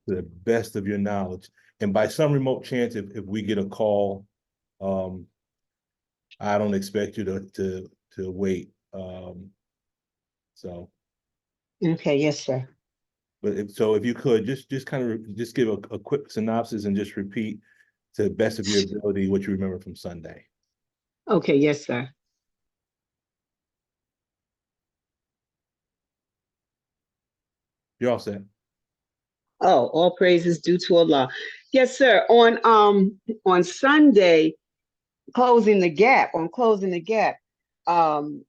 to the best of your knowledge. And by some remote chance, if we get a call, I don't expect you to wait. So, Okay, yes, sir. but if you could just kind of just give a quick synopsis and just repeat to the best of your ability what you remember from Sunday. Okay, yes, sir. You're all set. Oh, all praises due to Allah. Yes, sir. On Sunday, closing the gap, um,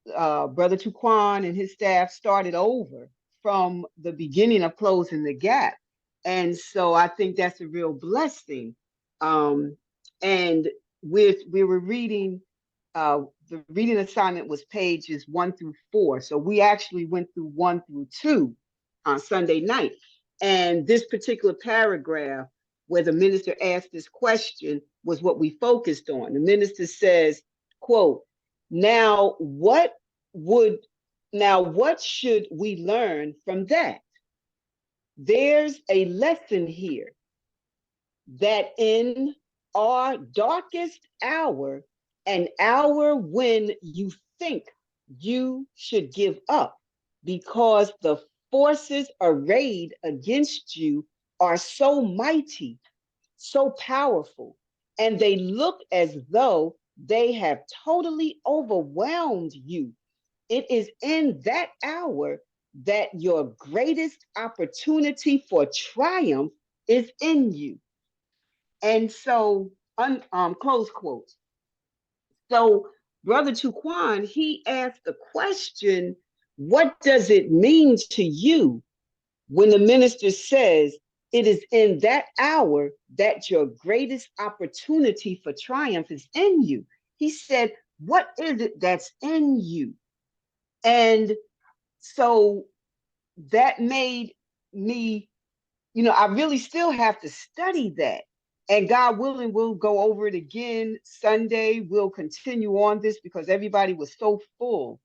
Brother Tuquan and his staff started over from the beginning of closing the gap. And so I think that's a real blessing. Um, and we were reading, the reading assignment was pages 1 through 4. So we actually went through 1 through 2 on Sunday night. And this particular paragraph where the minister asked this question was what we focused on. The minister says, quote, now would what should we learn from that? There's a lesson here that in our darkest hour, an hour when you think you should give up because the forces arrayed against you are so mighty, so powerful, and they look as though they have totally overwhelmed you. It is in that hour that your greatest opportunity for triumph is in you. And so, close quotes. So, Brother Tuquan, he asked the question, what does it mean to you when the minister says it is in that hour that your greatest opportunity for triumph is in you? He said, what is it that's in you? And so that made me, I really still have to study that. And God willing, we'll go over it again Sunday. We'll continue on this because everybody was so full,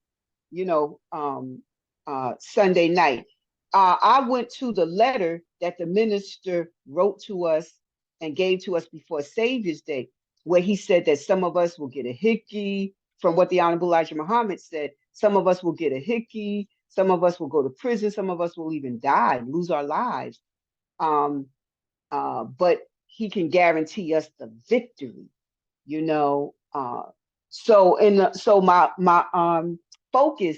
Sunday night. I went to the letter that the minister wrote to us and gave to us before Savior's Day, where he said that some of us will get a hickey from what the Honorable Elijah Muhammad said. Some of us will get a hickey. Some of us will go to prison. Some of us will even die, lose our lives. Um, but he can guarantee us the victory, you know. So my focus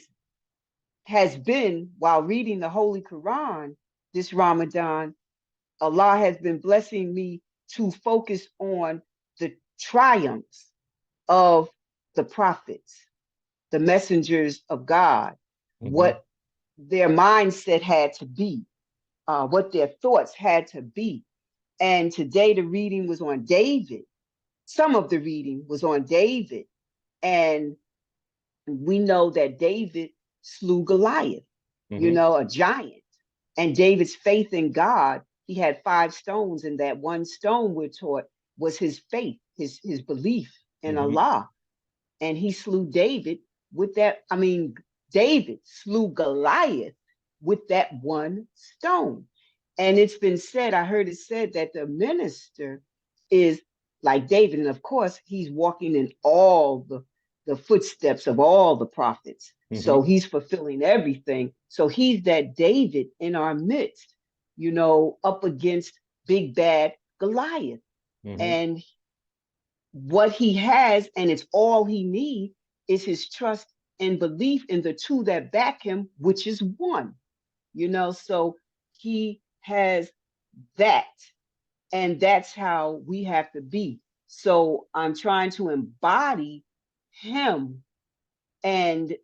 has been while reading the Holy Quran this Ramadan, Allah has been blessing me to focus on the triumphs of the prophets, the messengers of God, Mm-hmm. what their mindset had to be, what their thoughts had to be. And today the reading was on David. Some of the reading was on David. And we know that David slew Goliath, Mm-hmm. a giant. And David's faith in God, he had 5 stones, and that one stone, we're taught, was his faith, his belief in Mm-hmm. Allah. And he slew David with that. I mean, David slew Goliath with that one stone. And it's been said, I heard it said that the minister is like David. And of course, he's walking in all the footsteps of all the prophets. So Mm-hmm. he's fulfilling everything. So he's that David in our midst, up against big bad Goliath. Mm-hmm. And what he has, and it's all he needs, is his trust and belief in the two that back him, which is one. So he has that, and that's how we have to be. So I'm trying to embody him and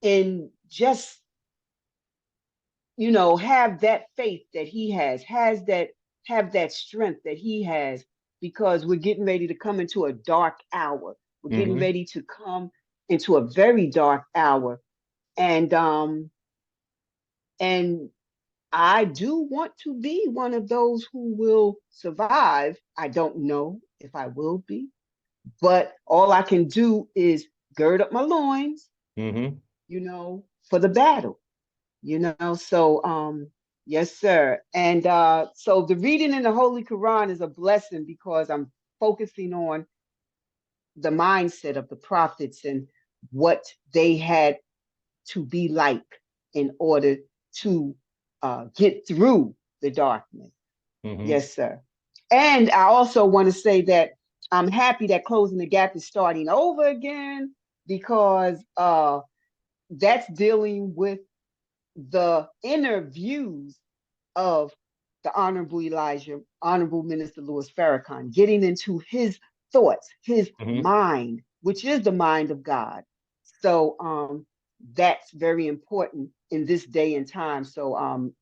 in just have that faith that he has that have that strength that he has, because we're getting ready to come into a dark hour. We're getting Mm-hmm. ready to come into a very dark hour. And I do want to be one of those who will survive. I don't know if I will be, but all I can do is gird up my loins, Mm-hmm. for the battle. So Yes, sir. And so the reading in the Holy Quran is a blessing because I'm focusing on the mindset of the prophets and what they had to be like in order to get through the darkness. Mm-hmm. Yes, sir. And I also want to say that I'm happy that Closing the Gap is starting over again because that's dealing with the inner views of the Honorable Elijah, Honorable Minister Louis Farrakhan, getting into his thoughts, his Mm-hmm. mind, which is the mind of God. So that's very important in this day and time. So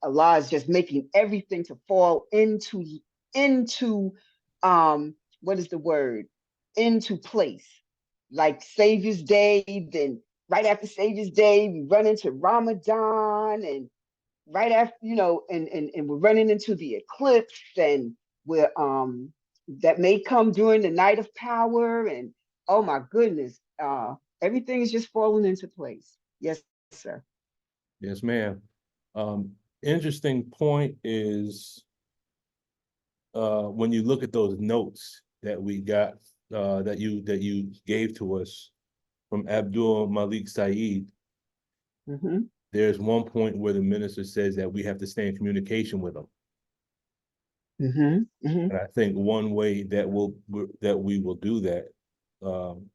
Allah is just making everything to fall into what is the word? Into place. Like Savior's Day, then right after Savior's Day, we run into Ramadan and right after, and we're running into the eclipse and we're that may come during the night of power and oh my goodness, everything is just falling into place. Yes, sir. Yes, ma'am. Interesting point is when you look at those notes that we got that you gave to us from Abdul Malik Saeed, Mm-hmm. there's one point where the minister says that we have to stay in communication with him. Mm-hmm. Mm-hmm. And I think one way that we will do that, um,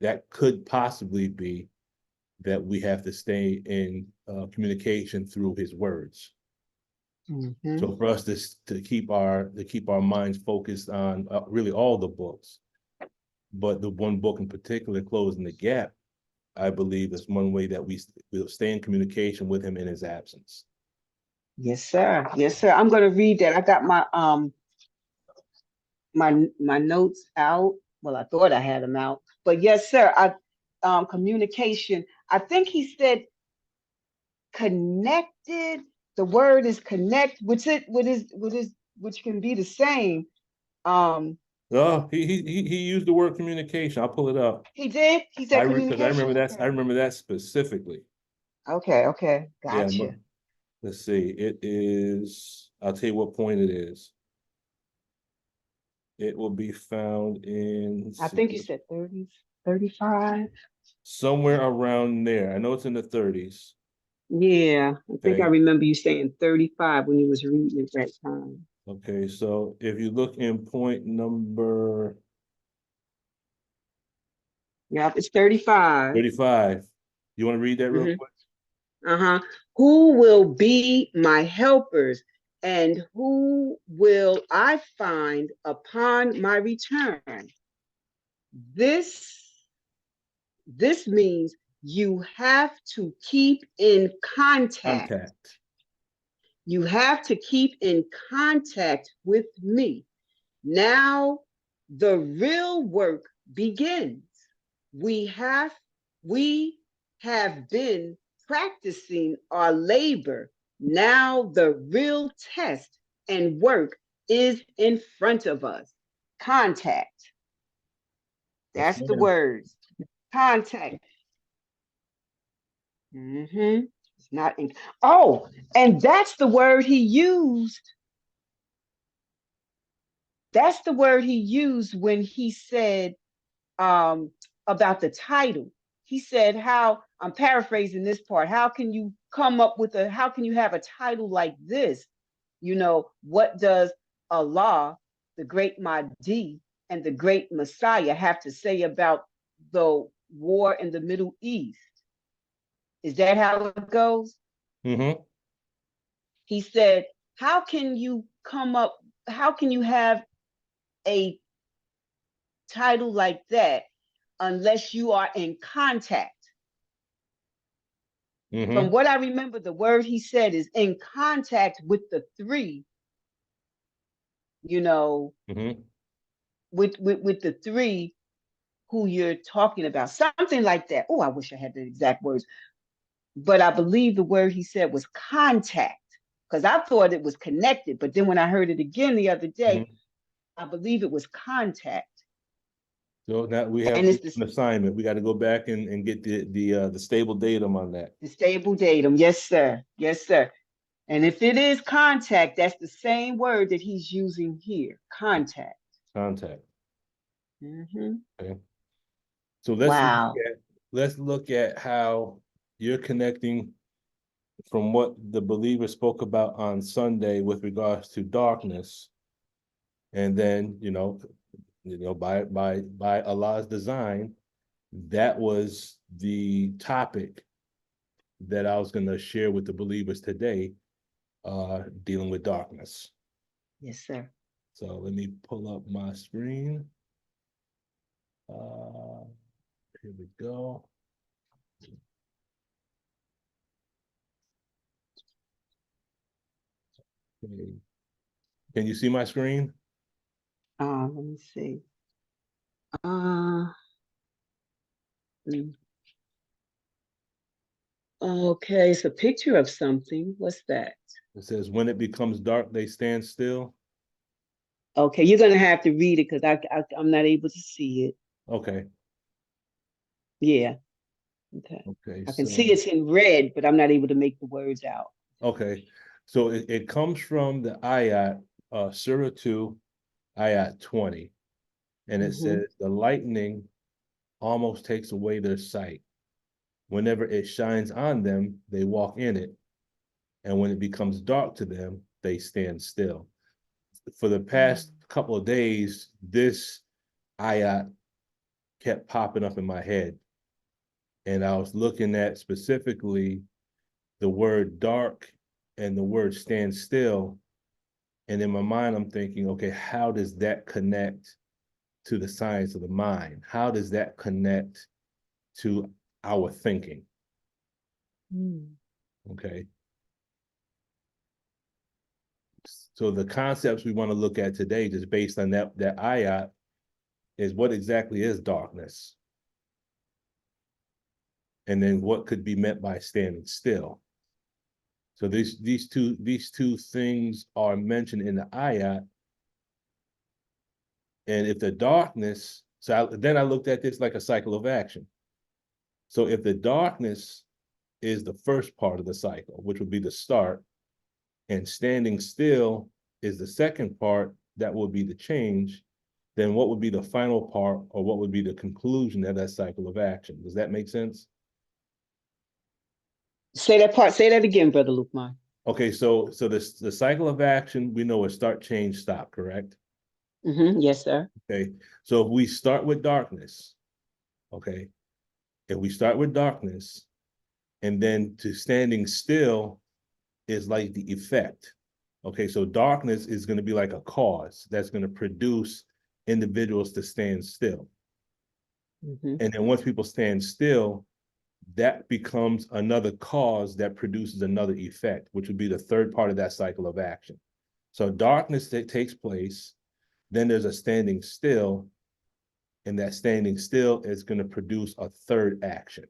that could possibly be that we have to stay in communication through his words. Mm-hmm. So for us to keep our minds focused on really all the books, but the one book in particular, Closing the Gap, I believe is one way that will stay in communication with him in his absence. Yes, sir. Yes, sir. I'm gonna read that. I got my notes out. Well, I thought I had them out, but yes, sir. I communication. I think he said connected. The word is connect, which can be the same. Um, Oh, he used the word communication. I'll pull it up. he did. He said Because I communication. remember that. I Okay. remember that specifically. Okay. Okay. Yeah, Gotcha. let's see. It is. I'll tell you what point it is. It will be found in, I let's see, think you said 30s, 35. somewhere around there. I know it's in the 30s. Yeah, I think I Okay. remember you saying 35 when you was reading at that time. Okay. So if you look in point number Yeah, it's 35. 35, you want to read that real Mm-hmm. quick? Uh-huh. Who will be my helpers and who will I find upon my return? This this means you have to keep in contact. Contact. You have to keep in contact with me. Now the real work begins. We have we have been practicing our labor. Now the real test and work is in front of us. Contact. Yes, That's the ma'am. words. Contact. Mm-hmm. It's not in. Oh, and that's the word he used. That's the word he used when he said um, about the title. He said, how, I'm paraphrasing this part, how can you come up with how can you have a title like this? What does Allah, the great Mahdi, and the great Messiah have to say about the war in the Middle East? Is that how it goes? Mm-hmm. He said, how can you how can you have a title like that unless you are in contact? From Mm-hmm. what I remember, the word he said is in contact with the three, you know, Mm-hmm. with the three who you're talking about, something like that. Oh, I wish I had the exact words, but I believe the word he said was contact because I thought it was connected. But then when I heard it again the other day, Mm-hmm. I believe it was contact. So now we have And it's the, an assignment. We got to go back and get the stable datum on that. the stable datum. Yes, sir. Yes, sir. And if it is contact, that's the same word that he's using here, contact. Contact. Hmm. Okay. So Wow. let's look at how you're connecting from what the believer spoke about on Sunday with regards to darkness, and then by Allah's design, that was the topic that I was going to share with the believers today, dealing with darkness. Yes, sir. So let me pull up my screen. Here we go. Okay. Can you see my screen? Let me see. Uh, mm. Okay, it's a picture of something. What's that? It says, when it becomes dark, they stand still. Okay, you're gonna have to read it because I'm not able to see it. Okay. Yeah. Okay. Okay. I can see So, it's in red, but I'm not able to make the words out. okay. So it comes from the ayat, Surah 2, ayat 20. And it Hmm. says, the lightning almost takes away their sight. Whenever it shines on them, they walk in it. And when it becomes dark to them, they stand still. For the past couple of days, this ayat kept popping up in my head. And I was looking at specifically the word dark and the word stand still. And in my mind, I'm thinking, okay, how does that connect to the science of the mind? How does that connect to our thinking? Mm. Okay. So the concepts we want to look at today, just based on that ayat, is what exactly is darkness? And then what could be meant by standing still? So these two things are mentioned in the ayat. And if the darkness, then I looked at this like a cycle of action. So if the darkness is the first part of the cycle, which would be the start, and standing still is the second part, that would be the change, then what would be the final part, or what would be the conclusion of that cycle of action? Does that make sense? Say that part. Say that again, Brother Lukman. Okay, so the cycle of action, we know is start, change, stop, correct? Yes, sir. Okay, so if we start with darkness, okay, if we start with darkness, and then to standing still is like the effect. Okay, so darkness is going to be like a cause that's going to produce individuals to stand still. Hmm. And then once people stand still, that becomes another cause that produces another effect, which would be the third part of that cycle of action. So darkness that takes place, then there's a standing still, and that standing still is going to produce a third action,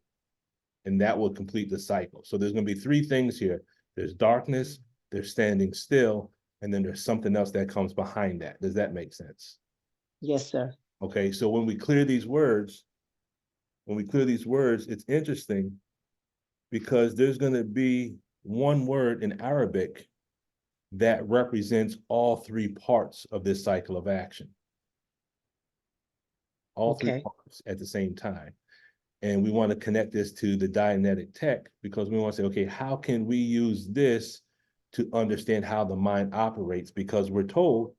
and that will complete the cycle. So there's going to be three things here. There's darkness, there's standing still, and then there's something else that comes behind that. Does that make sense? Yes, sir. Okay, so when we clear these words, it's interesting because there's going to be one word in Arabic that represents all three parts of this cycle of action, all three Okay. parts at the same time. And we want to connect this to the Dianetic tech because we want to say, okay, how can we use this to understand how the mind operates? Because we're told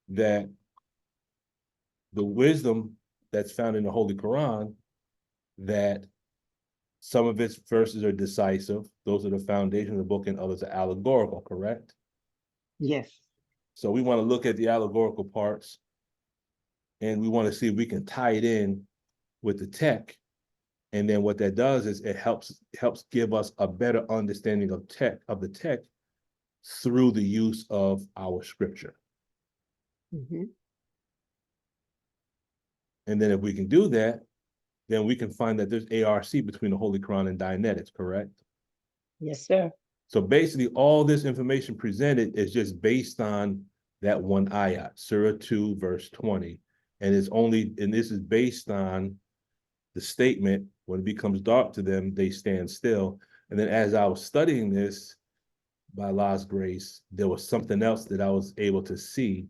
that the wisdom that's found in the Holy Quran, that some of its verses are decisive. Those are the foundation of the book, and others are allegorical, correct? Yes. So we want to look at the allegorical parts, and we want to see if we can tie it in with the tech. And then what that does is it helps give us a better understanding of the tech through the use of our scripture. Hmm. And then if we can do that, then we can find that there's ARC between the Holy Quran and Dianetics, correct? Yes, sir. So basically all this information presented is just based on that one ayat, Surah 2, verse 20. And this is based on the statement, when it becomes dark to them, they stand still. And then as I was studying this, by Allah's grace, there was something else that I was able to see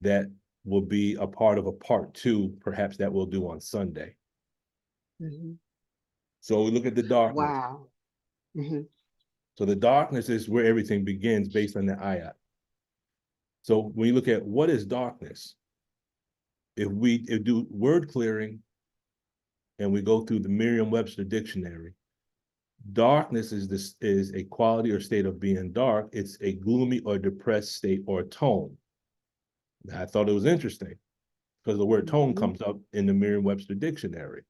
that will be a part of a part 2, perhaps, that we'll do on Sunday. Mhm. So we look at the darkness. Wow. Mhm. So the darkness is where everything begins based on the ayat. So when you look at what is darkness, if we do word clearing and we go through the Merriam-Webster dictionary, darkness is a quality or state of being dark. It's a gloomy or depressed state or tone. Now, I thought it was interesting because the word tone Mhm. comes up in the Merriam-Webster dictionary.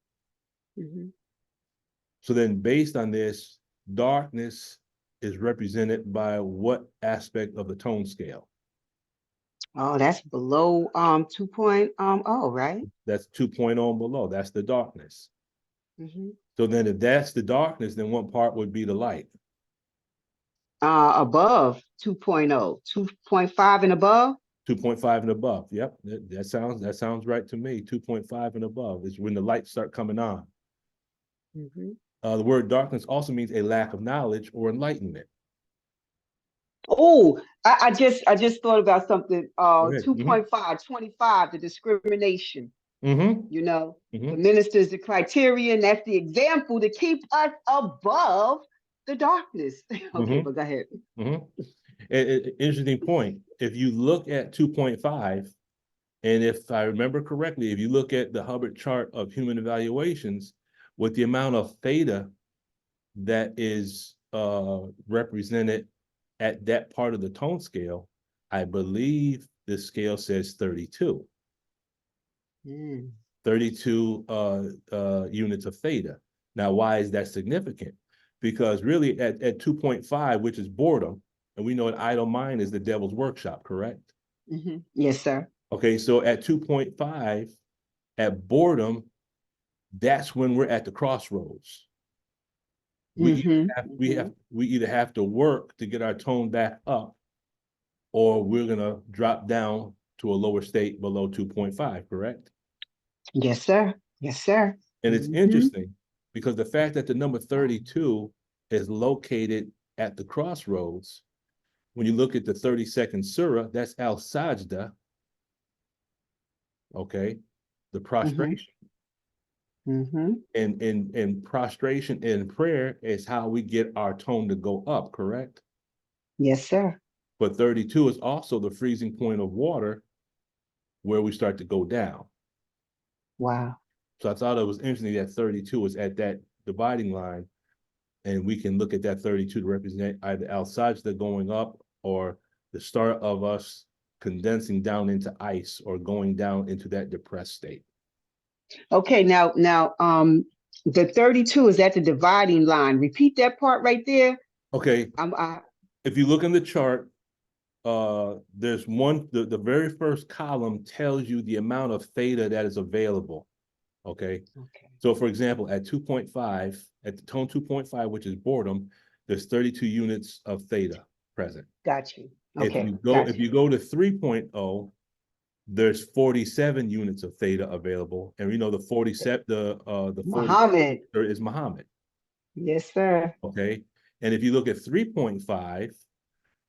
Mhm. So then based on this, darkness is represented by what aspect of the tone scale? Oh, that's below 2.0, right? That's 2.0 and below. That's the darkness. Mhm. So then if that's the darkness, then what part would be the light? Above 2.0, 2.5 and above. 2.5 and above. Yep, that sounds right to me. 2.5 and above is when the lights start coming on. Mhm. The word darkness also means a lack of knowledge or enlightenment. Oh, I just thought about something. Go ahead. 2.5, 25, the discrimination. Mm-hmm. You know, the Mm-hmm. minister is the criterion. That's the example to keep us above the darkness. Okay, Mm-hmm. but go ahead. Mm-hmm. Interesting point. If you look at 2.5, and if I remember correctly, if you look at the Hubbard chart of human evaluations, with the amount of theta that is represented at that part of the tone scale, I believe the scale says 32. Mm. 32 units of theta. Now, why is that significant? Because really at 2.5, which is boredom, and we know an idle mind is the devil's workshop, correct? Yes, sir. Okay, so at 2.5, at boredom, that's when we're at the crossroads. We either have to work to get our tone back up, or we're gonna drop down to a lower state below 2.5, correct? Yes, sir. Yes, sir. And it's Hmm. interesting because the fact that the number 32 is located at the crossroads, when you look at the 32nd surah, that's al sajda, okay, the Hmm. prostration. Hmm. And prostration in prayer is how we get our tone to go up, correct? Yes, sir. But 32 is also the freezing point of water where we start to go down. Wow. So I thought it was interesting that 32 is at that dividing line, and we can look at that 32 to represent either al sajda going up or the start of us condensing down into ice or going down into that depressed state. Okay, now, the 32 is at the dividing line. Repeat that part right there. Okay, I if you look in the chart, there's one, the very first column tells you the amount of theta that is available. Okay. Okay. So for example, at 2.5, at the tone 2.5, which is boredom, there's 32 units of theta present. Got you. If Okay, you go, got if you. you go to 3.0, there's 47 units of theta available. And we know the 47, the 40 Muhammad. is Muhammad. Yes, sir. Okay. And if you look at 3.5,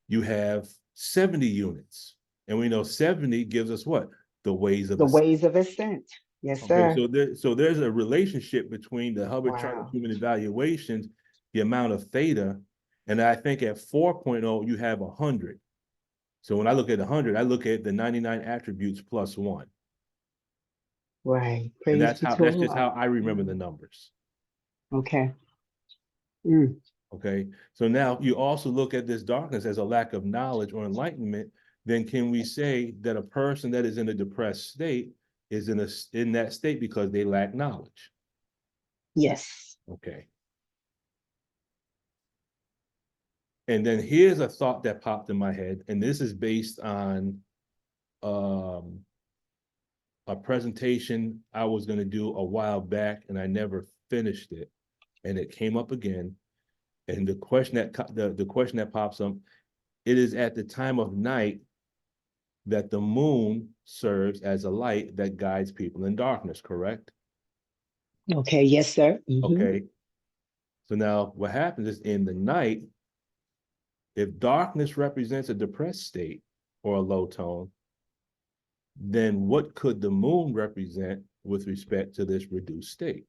you have 70 units. And we know 70 gives us what? The ways of The the. ways of ascent. Yes, Okay, sir. so there's a relationship between the Hubbard chart of Wow. human evaluations, the amount of theta, and I think at 4.0 you have 100. So when I look at 100, I look at the 99 attributes plus one, Right. and Praise that's to just how I remember the mm, numbers. okay. Mm. Okay, so now you also look at this darkness as a lack of knowledge or enlightenment. Then can we say that a person that is in a depressed state is in that state because they lack knowledge? Yes. Okay. And then here's a thought that popped in my head, and this is based on um, a presentation I was going to do a while back, and I never finished it, and it came up again. And the question the question that pops up, it is at the time of night that the moon serves as a light that guides people in darkness, correct? Okay. Yes, sir. Okay. So now what happens is in the night, If darkness represents a depressed state or a low tone, then what could the moon represent with respect to this reduced state?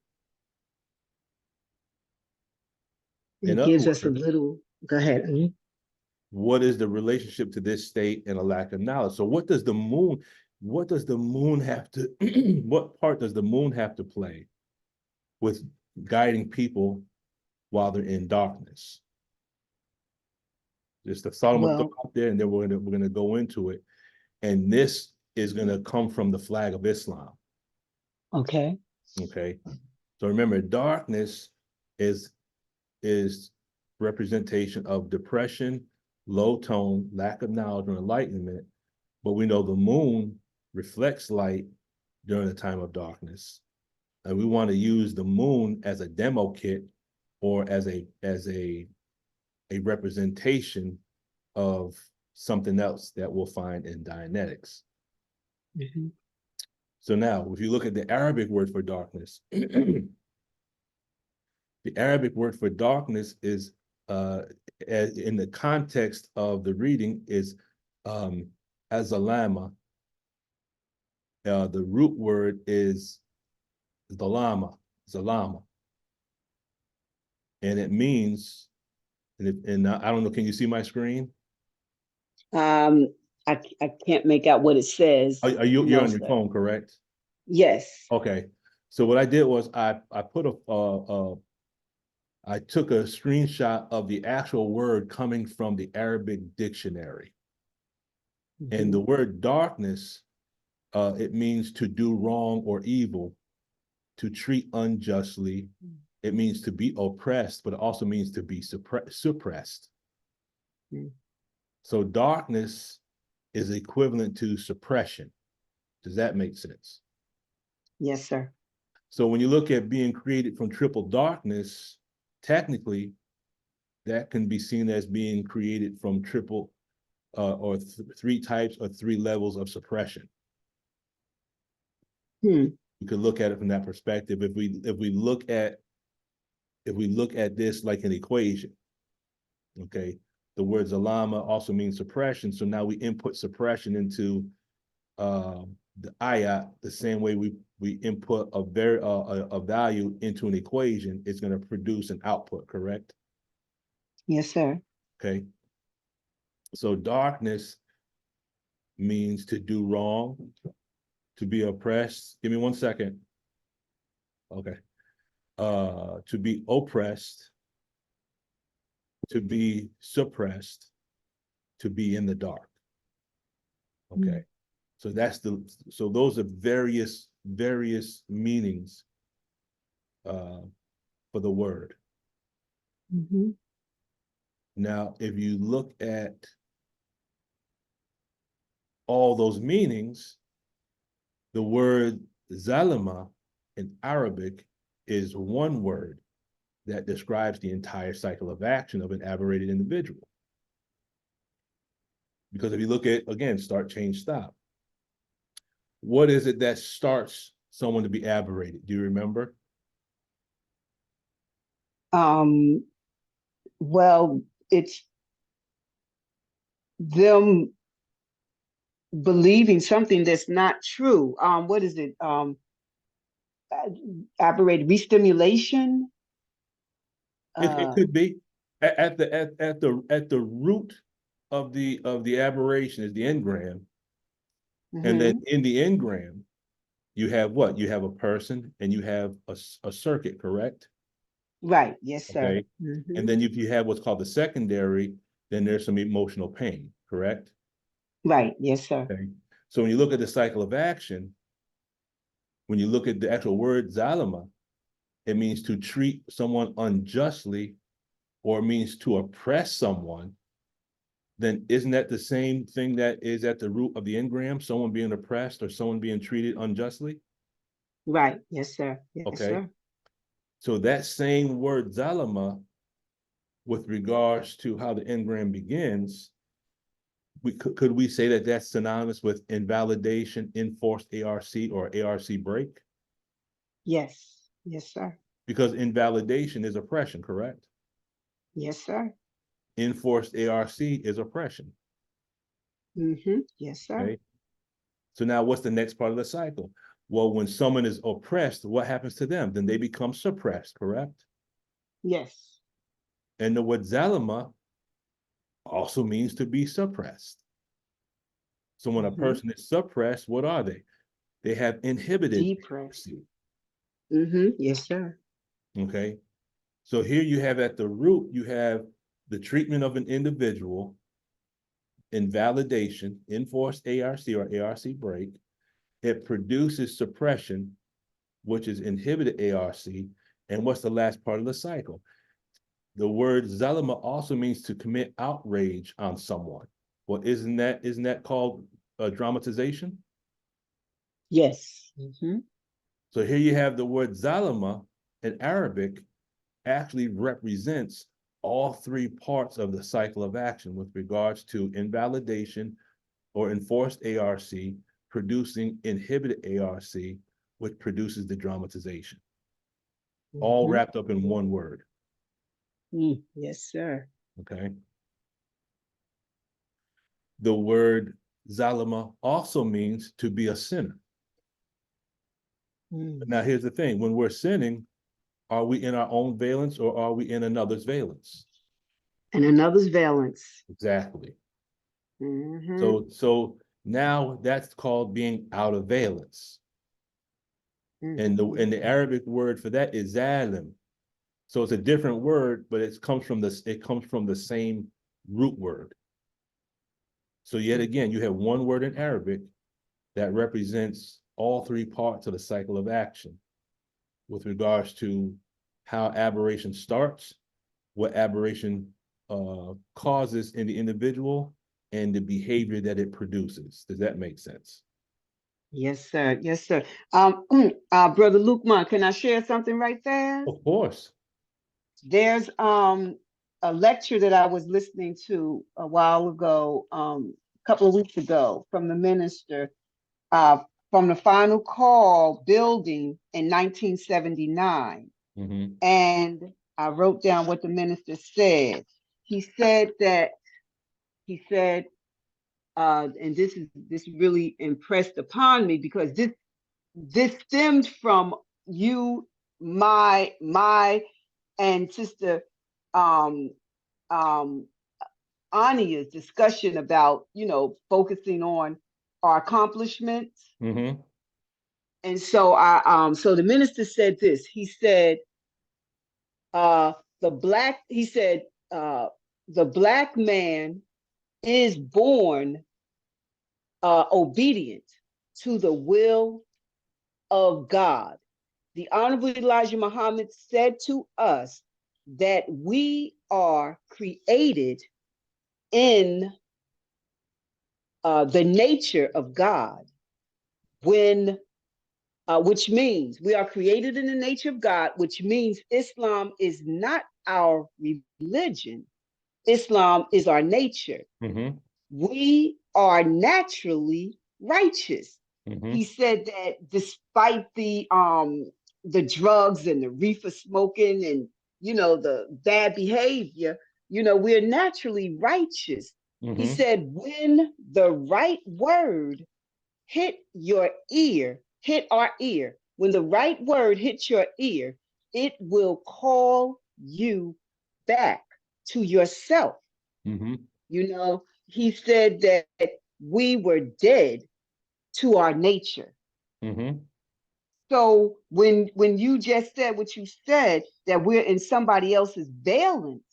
In It other gives us a words, little, go ahead. Mhm. what is the relationship to this state and a lack of knowledge? So what does the moon have to, what part does the moon have to play with guiding people while they're in darkness? Just a thought I'm gonna throw Well, out there, and then we're gonna go into it. And this is gonna come from the flag of Islam. okay. Okay. So remember, darkness is representation of depression, low tone, lack of knowledge or enlightenment. But we know the moon reflects light during the time of darkness. And we want to use the moon as a demo kit or as a representation of something else that we'll find in Dianetics. Mhm. So now, if you look at the Arabic word for darkness, the Arabic word for darkness is, in the context of the reading, is azalama. The root word is zalama, and it means, and I don't know, can you see my screen? Um, I can't make out what it says. Are you, you're No, on your sir. phone, correct? Yes. Okay. So what I did was I put I took a screenshot of the actual word coming from the Arabic dictionary. And the Mhm. word darkness, it means to do wrong or evil, to treat unjustly. It means to be oppressed, but it also means to be suppressed. Mm. So darkness is equivalent to suppression. Does that make sense? Yes, sir. So when you look at being created from triple darkness, technically, that can be seen as being created from triple or three types or three levels of suppression. Hmm. You could look at it from that perspective. If we look at this like an equation, okay, the word zalama also means suppression. So now we input suppression into the ayat the same way we input a value into an equation. It's going to produce an output, correct? Yes, sir. Okay. So darkness means to do wrong, to be oppressed. Give me 1 second. Okay. To be oppressed, to be suppressed, to be in the dark. Okay. Mm. So so those are various meanings for the word. Mhm. Now, if you look at all those meanings, the word zalima in Arabic is one word that describes the entire cycle of action of an aberrated individual. Because if you look at, again, start, change, stop, what is it that starts someone to be aberrated? Do you remember? Um, well, it's them believing something that's not true. What is it? Operated restimulation. It Uh, could be at the root of the aberration is the engram, and then mhm. in the engram you have what? You have a person and you have a circuit, correct? Right. Yes, sir. Okay, and Hmm. then if you have what's called the secondary, then there's some emotional pain, correct? Right. Yes, sir. Okay, so when you look at the cycle of action, when you look at the actual word zalama, it means to treat someone unjustly or means to oppress someone. Then isn't that the same thing that is at the root of the engram, someone being oppressed or someone being treated unjustly? Right. Yes, sir. Yes, Okay. sir. So that same word zalama, with regards to how the engram begins, could we say that that's synonymous with invalidation, enforced ARC or ARC break? Yes. Yes, sir. Because invalidation is oppression, correct? Yes, sir. enforced ARC is oppression. Yes, sir. Okay. So now what's the next part of the cycle? Well, when someone is oppressed, what happens to them? Then they become suppressed, correct? Yes. And the word zalama also means to be suppressed. So when a person is suppressed, what are they? They have inhibited Depressed. ARC. Yes, sir. Okay. So here you have at the root, you have the treatment of an individual, invalidation, enforced ARC or ARC break. It produces suppression, which is inhibited ARC. And what's the last part of the cycle? The word zalama also means to commit outrage on someone. Well, isn't that called a dramatization? Yes. So here you have the word zalama in Arabic actually represents all three parts of the cycle of action with regards to invalidation or enforced ARC, producing inhibited ARC, which produces the dramatization. All wrapped up in one word. Yes, sir. Okay. The word zalama also means to be a sinner. Now, here's the thing. When we're sinning, are we in our own valence or are we in another's valence? And another's valence. Exactly. So now that's called being out of valence. And the Arabic word for that is zalim. So it's a different word, but it comes from the same root word. So yet again, you have one word in Arabic that represents all three parts of the cycle of action with regards to how aberration starts, what aberration causes in the individual, and the behavior that it produces. Does that make sense? Yes, sir. Yes, sir. Brother Lukman, can I share something right there? Of course. There's a lecture that I was listening to a while ago, a couple of weeks ago, from the minister uh, from the Final Call building in 1979. Mm-hmm. And I wrote down what the minister said. He said that and this really impressed upon me because this stemmed from you, my and Sister um um Ania's discussion about, focusing on our accomplishments. Mm-hmm. And so the minister said this. He said, uh he said, the black man is born obedient to the will of God. The Honorable Elijah Muhammad said to us that we are created in the nature of God, when which means we are created in the nature of God, which means Islam is not our religion. Islam is our nature. Mm-hmm. We are naturally righteous. Mm-hmm. He said that despite the drugs and the reefer smoking and the bad behavior, we're naturally righteous. He Mm-hmm. said when the right word hit our ear, when the right word hits your ear, it will call you back to yourself. Mm-hmm. He said that we were dead to our nature. Mm-hmm. So when you just said what you said, that we're in somebody else's valence,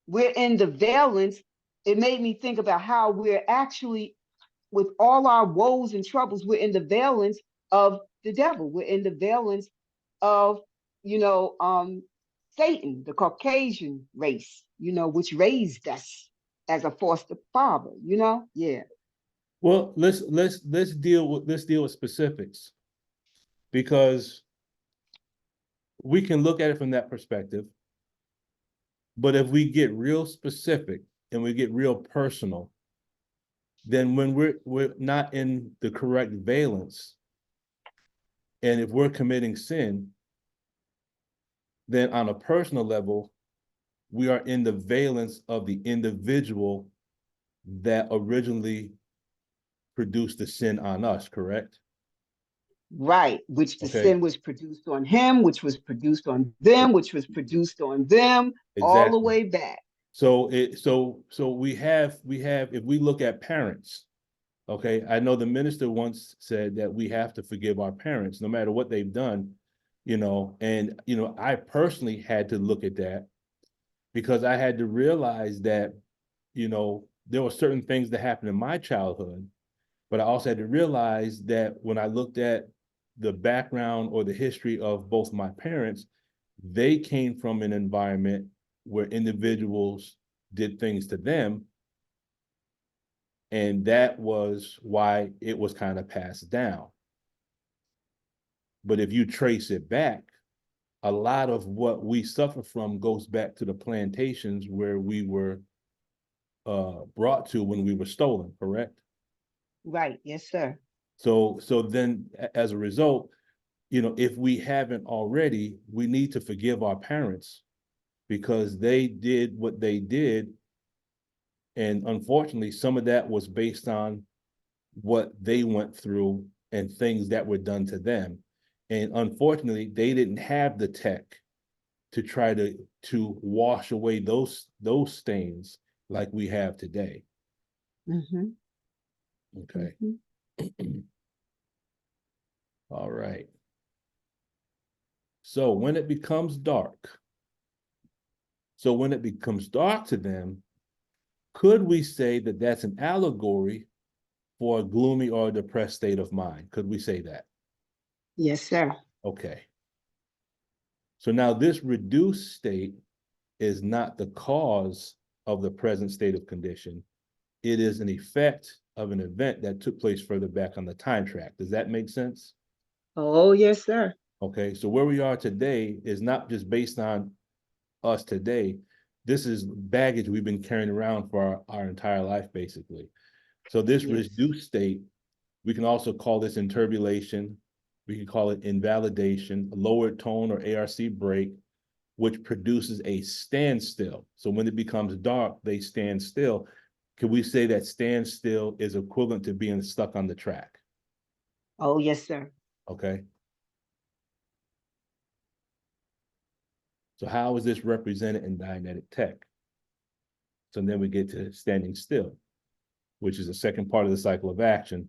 we're in the valence, it made me think about how we're actually, with all our woes and troubles, we're in the valence of the devil. We're in the valence of, you know, um, Satan, the Caucasian race, which raised us as a foster father. Yeah. Well, let's deal with specifics because we can look at it from that perspective. But if we get real specific and we get real personal, then when we're not in the correct valence, and if we're committing sin, then on a personal level, we are in the valence of the individual that originally produced the sin on us, correct? Right, which the Okay, sin was produced on him, which was produced on them, which was produced on them, all the exactly. way back. So we have if we look at parents, okay, I know the minister once said that we have to forgive our parents no matter what they've done, and I personally had to look at that because I had to realize that, there were certain things that happened in my childhood, but I also had to realize that when I looked at the background or the history of both my parents, they came from an environment where individuals did things to them. And that was why it was kind of passed down. But if you trace it back, a lot of what we suffer from goes back to the plantations where we were brought to when we were stolen, correct? Right, yes, sir. So then as a result, if we haven't already, we need to forgive our parents because they did what they did. And unfortunately, some of that was based on what they went through and things that were done to them. And unfortunately, they didn't have the tech to try to wash away those stains like we have today. Mm-hmm. Okay. Mm-hmm. All right. So when it becomes dark, so when it becomes dark to them, could we say that that's an allegory for a gloomy or a depressed state of mind? Could we say that? Yes, sir. Okay. So now this reduced state is not the cause of the present state of condition. It is an effect of an event that took place further back on the time track. Does that make sense? Oh, yes, sir. Okay. So where we are today is not just based on us today. This is baggage we've been carrying around for our entire life, basically. So this Yes. reduced state, we can also call this interbulation. We can call it invalidation, lowered tone or ARC break, which produces a standstill. So when it becomes dark, they stand still. Can we say that standstill is equivalent to being stuck on the track? Oh, yes, sir. Okay. So how is this represented in Dianetic tech? So then we get to standing still, which is the second part of the cycle of action.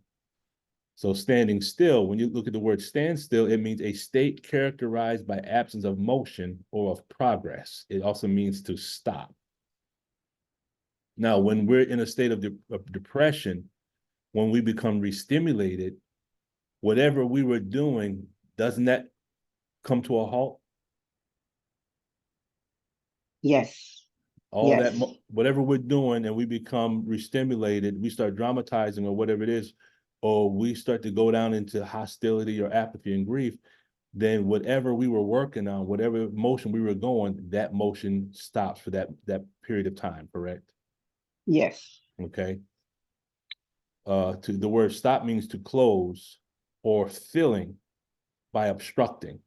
So standing still, when you look at the word stand still, it means a state characterized by absence of motion or of progress. It also means to stop. Now, when we're in a state of depression, when we become restimulated, whatever we were doing, doesn't that come to a halt? Yes. All that, Yes. whatever we're doing, and we become restimulated, we start dramatizing or whatever it is, or we start to go down into hostility or apathy and grief, then whatever we were working on, whatever motion we were going, that motion stops for that period of time, correct? Yes. Okay. To the word stop means to close or filling by obstructing.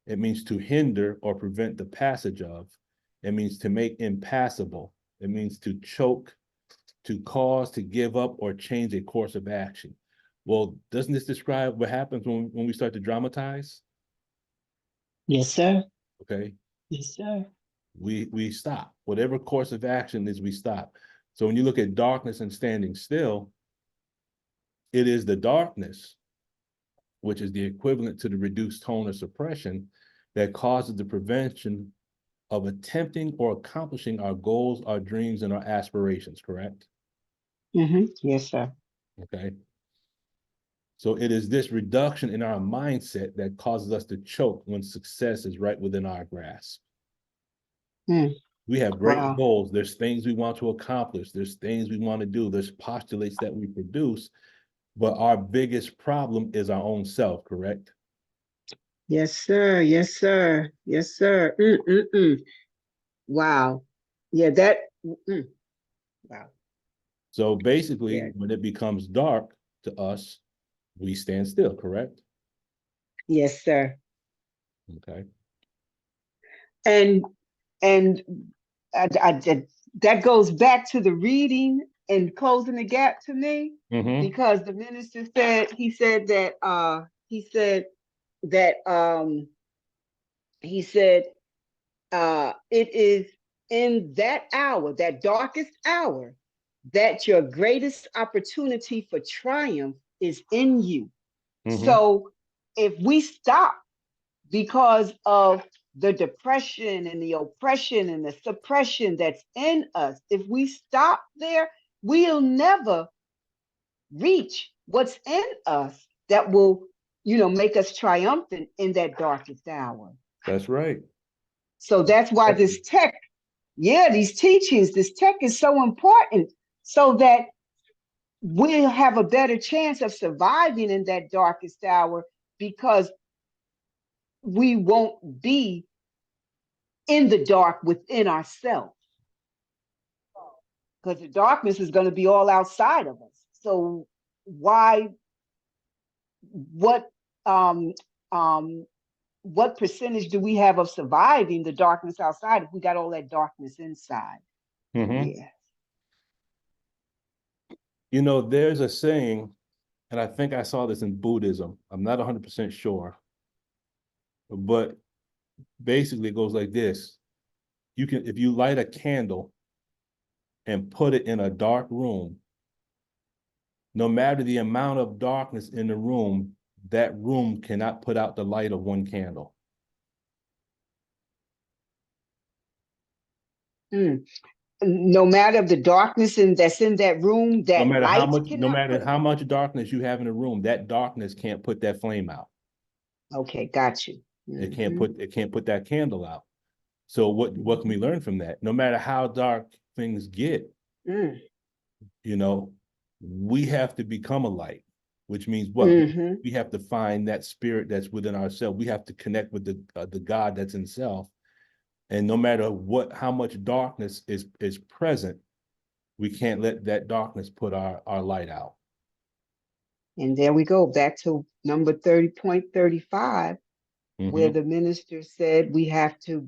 It means to hinder or prevent the passage of. It means to make impassable. It means to choke, to cause, to give up, or change a course of action. Well, doesn't this describe what happens when we start to dramatize? Yes, sir. Okay. Yes, sir. We stop. Whatever course of action is, we stop. So when you look at darkness and standing still, it is the darkness, which is the equivalent to the reduced tone or suppression, that causes the prevention of attempting or accomplishing our goals, our dreams, and our aspirations, correct? Mm-hmm. Yes, sir. Okay. So it is this reduction in our mindset that causes us to choke when success is right within our grasp. Mm. We have great Wow. goals. There's things we want to accomplish. There's things we want to do. There's postulates that we produce, but our biggest problem is our own self, correct? Yes, sir. Yes, sir. Yes, sir. Mm-mm-mm. Wow. Yeah, that. Mm. Wow. So basically, Yeah. when it becomes dark to us, we stand still, correct? Yes, sir. Okay. And And that goes back to the reading and closing the gap to me, Mm-hmm. because the minister said, that he said it is in that hour, that darkest hour, that your greatest opportunity for triumph is in you. Mm-hmm. So if we stop because of the depression and the oppression and the suppression that's in us, if we stop there, we'll never reach what's in us that will, make us triumphant in that darkest hour. That's right. So that's why this tech, these teachings, this tech is so important, so that we'll have a better chance of surviving in that darkest hour, because we won't be in the dark within ourselves, because the darkness is going to be all outside of us. So why, what um um what percentage do we have of surviving the darkness outside if we got all that darkness inside? Mm-hmm. Yeah. There's a saying, and I think I saw this in Buddhism. I'm not 100% sure, but basically it goes like this. If you light a candle and put it in a dark room, no matter the amount of darkness in the room, that room cannot put out the light of one candle. Mm. No matter the darkness that's in that room, No that matter how light much, no cannot matter put. how much darkness you have in the room, that darkness can't put that flame out. Okay, got you. It can't put that candle out. So what can we learn from that? No matter how dark things get, Mm. you know, we have to become a light, which means what? Mm-hmm. We have to find that spirit that's within ourselves. We have to connect with the God that's in self. And no matter how much darkness is present, we can't let that darkness put our light out. And there we go, back to number 30.35, where Mm-hmm. the minister said we have to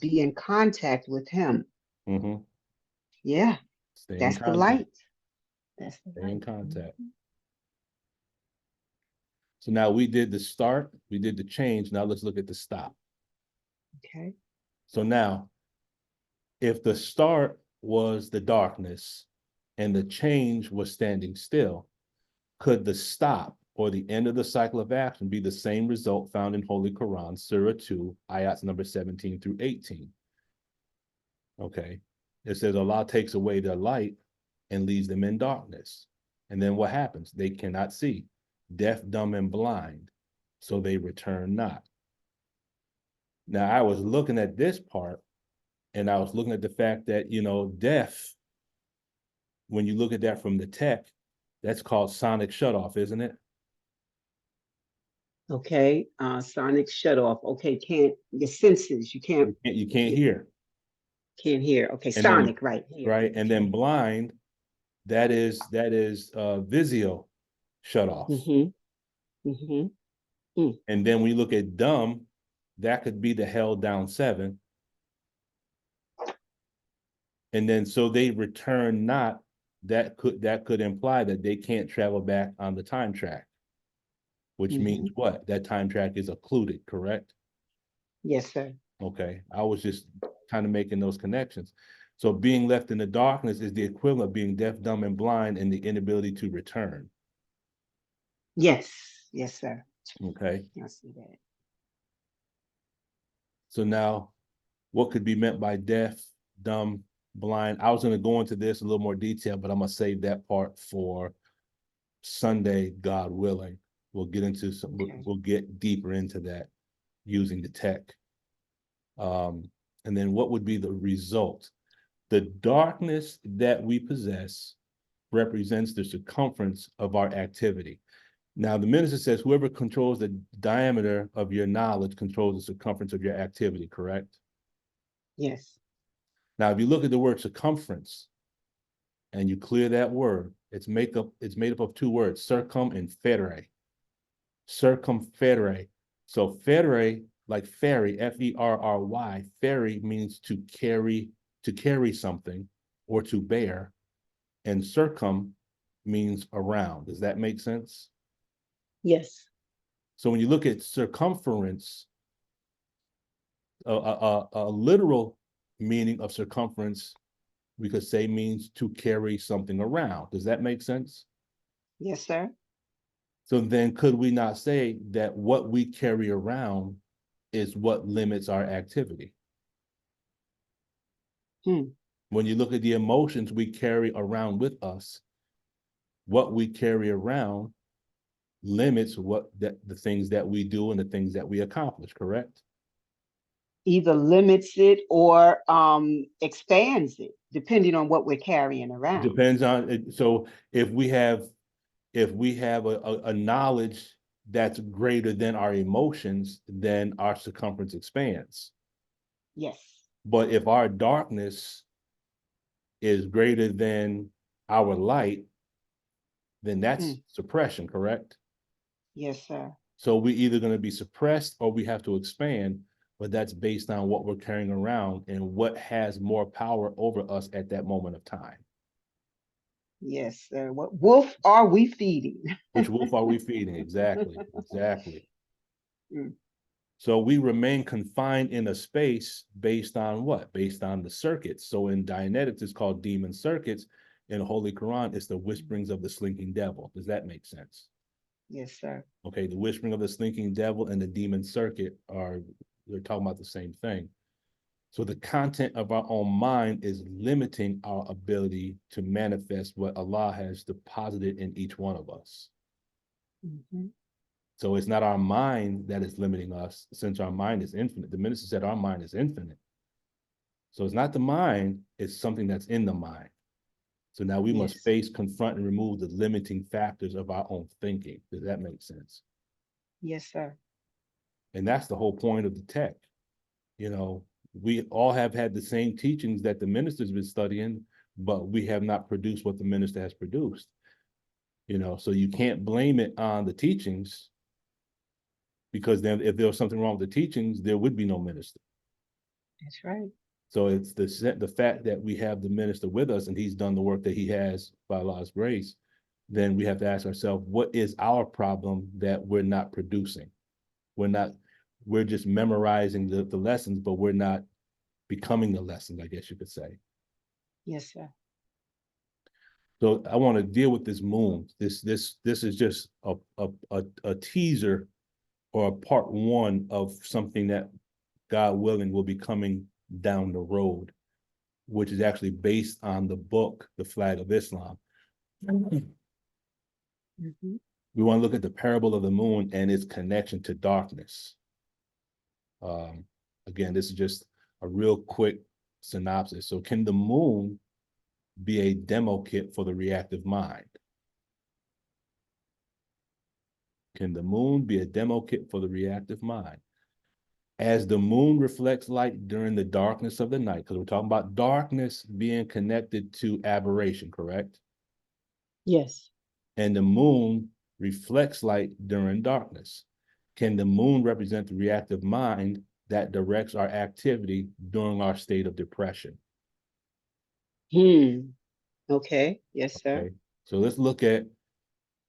be in contact with him. Mm-hmm. Yeah, Stay in that's the contact. light. That's the Stay in light. contact. So now we did the start, we did the change. Now let's look at the stop. Okay. So now, if the start was the darkness and the change was standing still, could the stop or the end of the cycle of action be the same result found in Holy Quran, Surah 2, ayats number 17 through 18? Okay. It says Allah takes away their light and leaves them in darkness. And then what happens? They cannot see, deaf, dumb, and blind, so they return not. Now, I was looking at this part, and I was looking at the fact that, deaf, when you look at that from the tech, that's called sonic shutoff, isn't it? Okay. Sonic shut off. Okay, can't your senses, you can't You can't you hear. can't hear. Okay, And then, sonic right here. right, and then Okay. blind, that is visio shutoff. Mm-hmm. Mm-hmm. Mm. And then when you look at dumb, that could be the held down 7. And then so they return not, that could imply that they can't travel back on the time track, which Mm-hmm. means what? That time track is occluded, correct? Yes, sir. Okay. I was just kind of making those connections. So being left in the darkness is the equivalent of being deaf, dumb, and blind and the inability to return. Yes. Yes, sir. Okay. I see that. So now what could be meant by deaf, dumb, blind? I was going to go into this a little more detail, but I'm going to save that part for Sunday, God willing. We'll get into some, Okay. we'll get deeper into that using the tech. And then what would be the result? The darkness that we possess represents the circumference of our activity. Now, the minister says, whoever controls the diameter of your knowledge controls the circumference of your activity, correct? Yes. Now, if you look at the word circumference and you clear that word, it's made up of 2 words, circum and federe. Circumfedere. So federe like ferry, F-E-R-R-Y, ferry means to carry something or to bear, and circum means around. Does that make sense? Yes. So when you look at circumference, a literal meaning of circumference, we could say means to carry something around. Does that make sense? Yes, sir. So then could we not say that what we carry around is what limits our activity? Hmm. When you look at the emotions we carry around with us, what we carry around limits the things that we do and the things that we accomplish, correct? Either limits it or expands it, depending on what we're carrying around. Depends on it. So if we have a knowledge that's greater than our emotions, then our circumference expands. Yes. But if our darkness is greater than our light, then Hmm. that's suppression, correct? Yes, sir. So we either going to be suppressed or we have to expand, but that's based on what we're carrying around and what has more power over us at that moment of time. Yes, sir. What wolf are we feeding? Which wolf are we feeding? Exactly, exactly. Mm. So we remain confined in a space based on what? Based on the circuits. So in Dianetics, it's called demon circuits. In the Holy Quran, it's the whisperings of the slinking devil. Does that make sense? Yes, sir. Okay, the whispering of the slinking devil and the demon circuit they're talking about the same thing. So the content of our own mind is limiting our ability to manifest what Allah has deposited in each one of us. Mm-hmm. So it's not our mind that is limiting us, since our mind is infinite. The minister said our mind is infinite. So it's not the mind, it's something that's in the mind. So now we must Yes. face, confront, and remove the limiting factors of our own thinking. Does that make sense? Yes, sir. And that's the whole point of the tech. You know, we all have had the same teachings that the minister's been studying, but we have not produced what the minister has produced. You know, so you can't blame it on the teachings, because then if there was something wrong with the teachings, there would be no minister. That's right. So it's the fact that we have the minister with us and he's done the work that he has by Allah's grace. Then we have to ask ourselves, what is our problem that we're not producing? We're not, we're just memorizing the lessons, but we're not becoming the lessons, I guess you could say. Yes, sir. So I want to deal with this moon. This is just a teaser or a part one of something that, God willing, will be coming down the road, which is actually based on the book, The Flag of Islam. Mm-hmm. We want to look at the parable of the moon and its connection to darkness. Again, this is just a real quick synopsis. So can the moon be a demo kit for the reactive mind? Can the moon be a demo kit for the reactive mind? As the moon reflects light during the darkness of the night, because we're talking about darkness being connected to aberration, correct? Yes. And the moon reflects light during darkness. Can the moon represent the reactive mind that directs our activity during our state of depression? Hmm. Okay. Yes, sir. Okay, so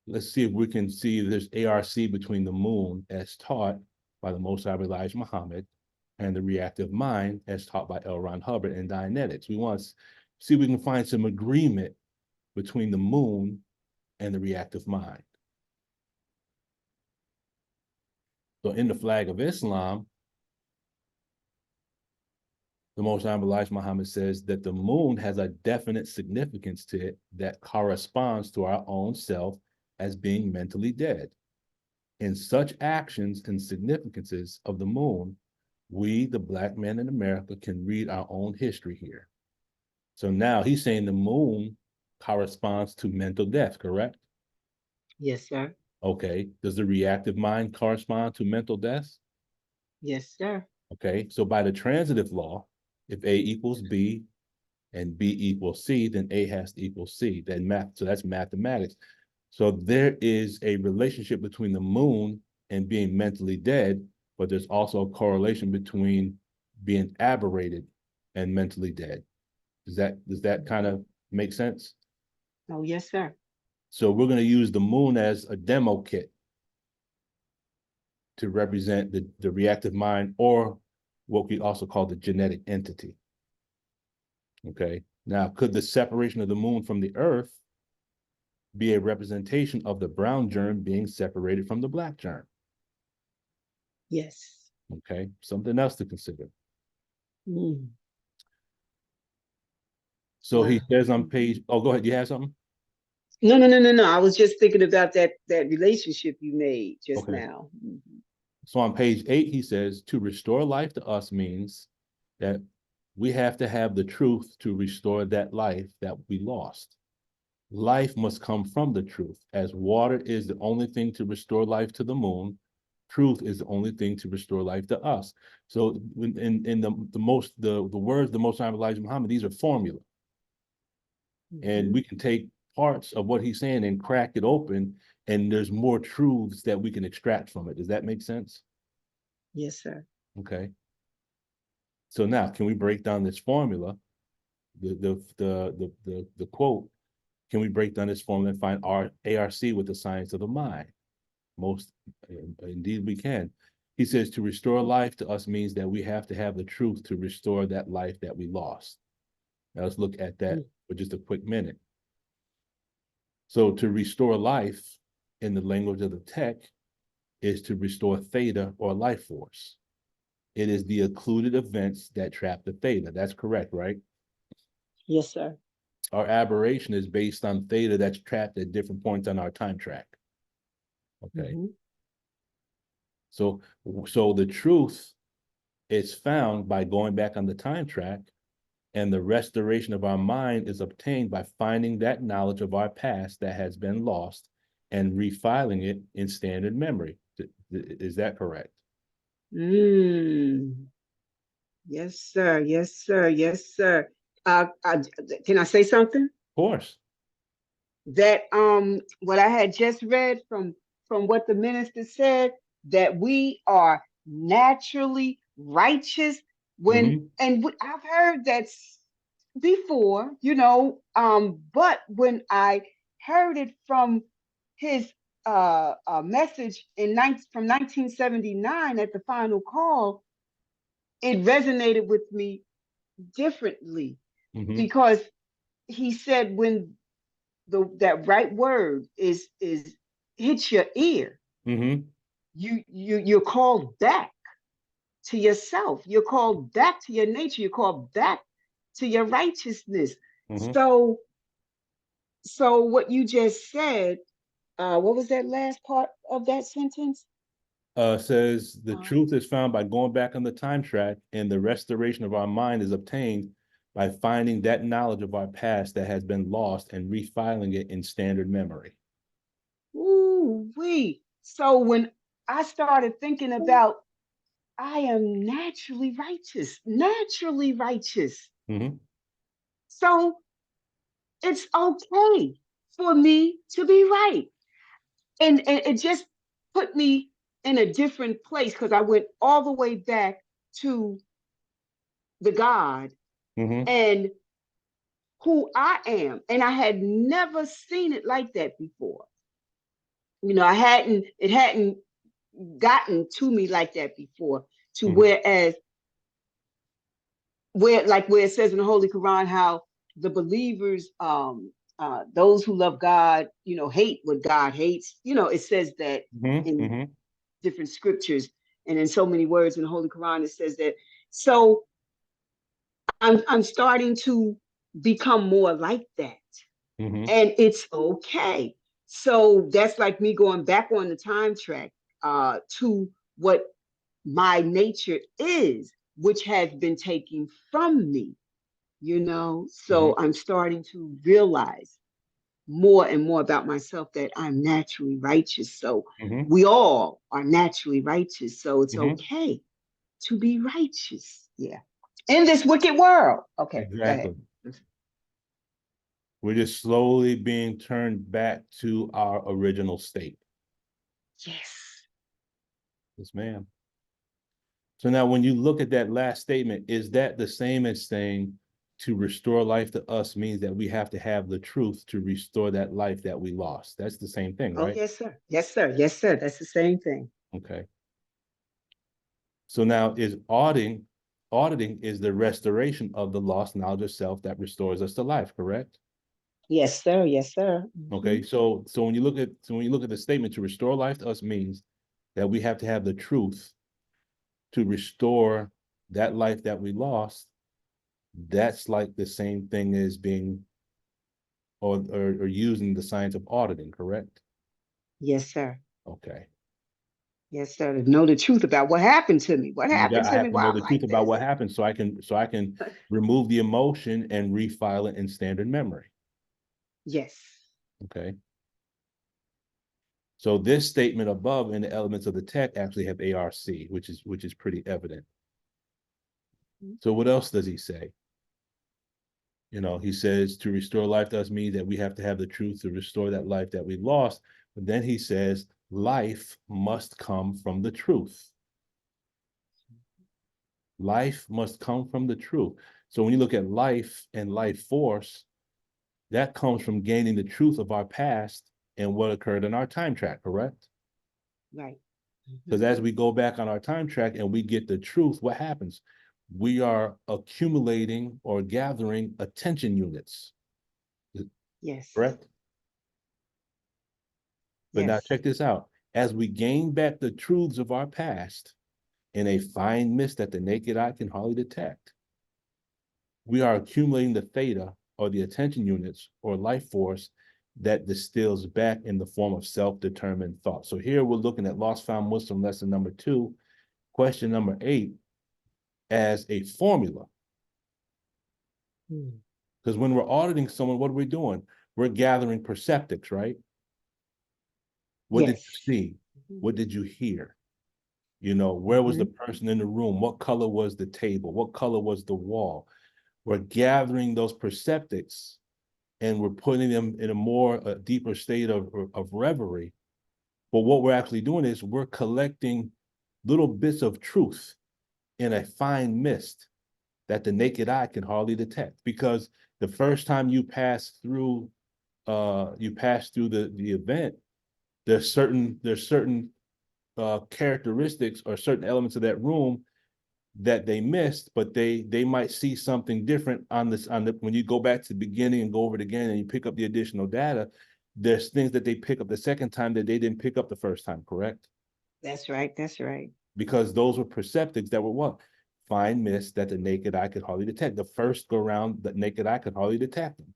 let's see if we can see this ARC between the moon as taught by the Most High Elijah Muhammad and the reactive mind as taught by L. Ron Hubbard in Dianetics. We want to see if we can find some agreement between the moon and the reactive mind. So in the Flag of Islam, the Most High Elijah Muhammad says that the moon has a definite significance to it that corresponds to our own self as being mentally dead. In such actions and significances of the moon, we, the Black men in America, can read our own history here. So now he's saying the moon corresponds to mental death, correct? Yes, sir. Okay. Does the reactive mind correspond to mental death? Yes, sir. Okay. So by the transitive law, if A equals B and B equals C, then A has to equal C. Then so that's mathematics. So there is a relationship between the moon and being mentally dead, but there's also a correlation between being aberrated and mentally dead. Does that kind of make sense? Oh, yes, sir. So we're going to use the moon as a demo kit to represent the reactive mind, or what we also call the genetic entity. Okay. Now, could the separation of the moon from the earth be a representation of the brown germ being separated from the black germ? Yes. Okay. Something else to consider. Mm. So he Wow. says on page, oh, go ahead. You have something? No, no, no, no, no. I was just thinking about that relationship you made just Okay. now. Mhm. So on page 8, he says, to restore life to us means that we have to have the truth to restore that life that we lost. Life must come from the truth. As water is the only thing to restore life to the moon, truth is the only thing to restore life to us. So in the words the Most High Elijah Muhammad, these are formula. And Mhm. we can take parts of what he's saying and crack it open, and there's more truths that we can extract from it. Does that make sense? Yes, sir. Okay. So now, can we break down this formula, the quote? Can we break down this formula and find our ARC with the science of the mind? Most indeed we can. He says to restore life to us means that we have to have the truth to restore that life that we lost. Now let's look at that for just a quick minute. So to restore life in the language of the tech is to restore theta or life force. It is the occluded events that trap the theta. That's correct, right? Yes, sir. Our aberration is based on theta that's trapped at different points on our time track. Okay. Mm-hmm. So the truth is found by going back on the time track, and the restoration of our mind is obtained by finding that knowledge of our past that has been lost and refiling it in standard memory. Is that correct? Mm. Yes, sir. Yes, sir. Yes, sir. Can I say something? Of course. That what I had just read from what the minister said, that we are naturally righteous when Mm-hmm. I've heard that before, but when I heard it from his message from 1979 at the final call, it resonated with me differently Mm-hmm. because he said when that right word is hits your ear, Mm-hmm. you're called back to yourself. You're called back to your nature. You're called back to your righteousness. Mm-hmm. So what you just said, what was that last part of that sentence? Says the Uh, truth is found by going back on the time track, and the restoration of our mind is obtained by finding that knowledge of our past that has been lost and refiling it in standard memory. ooh, wee. So when I started thinking about I am naturally righteous, naturally righteous. Mm-hmm. So it's okay for me to be right. And it just put me in a different place because I went all the way back to the God Mm-hmm. and who I am. And I had never seen it like that before. It hadn't gotten to me like that before. To Mm-hmm. whereas where it says in the Holy Quran how the believers, those who love God, hate what God hates. It says that Mm-hmm. in Mm-hmm. different scriptures and in so many words in the Holy Quran. It says that. So I'm starting to become more like that, Mm-hmm. and it's okay. So that's like me going back on the time track to what my nature is, which has been taken from me. Mm-hmm. So I'm starting to realize more and more about myself that I'm naturally righteous. So Mm-hmm. we all are naturally righteous. So it's Mm-hmm. okay to be righteous. Yeah. In this wicked world. Okay, go ahead. Exactly. We're just slowly being turned back to our original state. Yes. Yes, ma'am. So now when you look at that last statement, is that the same as saying to restore life to us means that we have to have the truth to restore that life that we lost? That's the same thing, Oh, right? yes, sir. Yes, sir. Yes, sir. That's the same thing. Okay. So now is auditing is the restoration of the lost knowledge of self that restores us to life, correct? Yes, sir. Yes, sir. Okay, so when you look at the statement to restore life to us means that we have to have the truth to restore that life that we lost. That's like the same thing as being or using the science of auditing, correct? Yes, sir. Okay. Yes, sir. To know the truth about what happened to me. What You happened got I to me? have to Why know I'm the truth like about this? what happened so I can remove the emotion and refile it in standard memory. Yes. Okay. So this statement above in the elements of the text actually have ARC, which is pretty evident. So what else does he say? He says to restore life to us means that we have to have the truth to restore that life that we lost. But then he says life must come from the truth. Life must come from the truth. So when you look at life and life force, that comes from gaining the truth of our past and what occurred in our time track, correct? Right. Because as we go back on our time track and we get the truth, what happens? We are accumulating or gathering attention units, Yes. correct? But now Yes. check this out. As we gain back the truths of our past in a fine mist that the naked eye can hardly detect, we are accumulating the theta or the attention units or life force that distills back in the form of self-determined thought. So here we're looking at Lost Found Muslim lesson number 2, question number 8, as a formula. Because when we're auditing someone, what are we doing? We're gathering perceptics, right? What did Yes. you see? What did you hear? Where was the person in the room? What color was the table? What color was the wall? We're gathering those perceptics and we're putting them in a deeper state of reverie. But what we're actually doing is we're collecting little bits of truth in a fine mist that the naked eye can hardly detect. Because the first time you pass through the event, there's certain characteristics or certain elements of that room that they missed, but they might see something different on the when you go back to the beginning and go over it again and you pick up the additional data. There's things that they pick up the second time that they didn't pick up the first time, correct? That's right. That's right. Because those were perceptives that were what? Fine mist that the naked eye could hardly detect. The first go round, the naked eye could hardly detect them.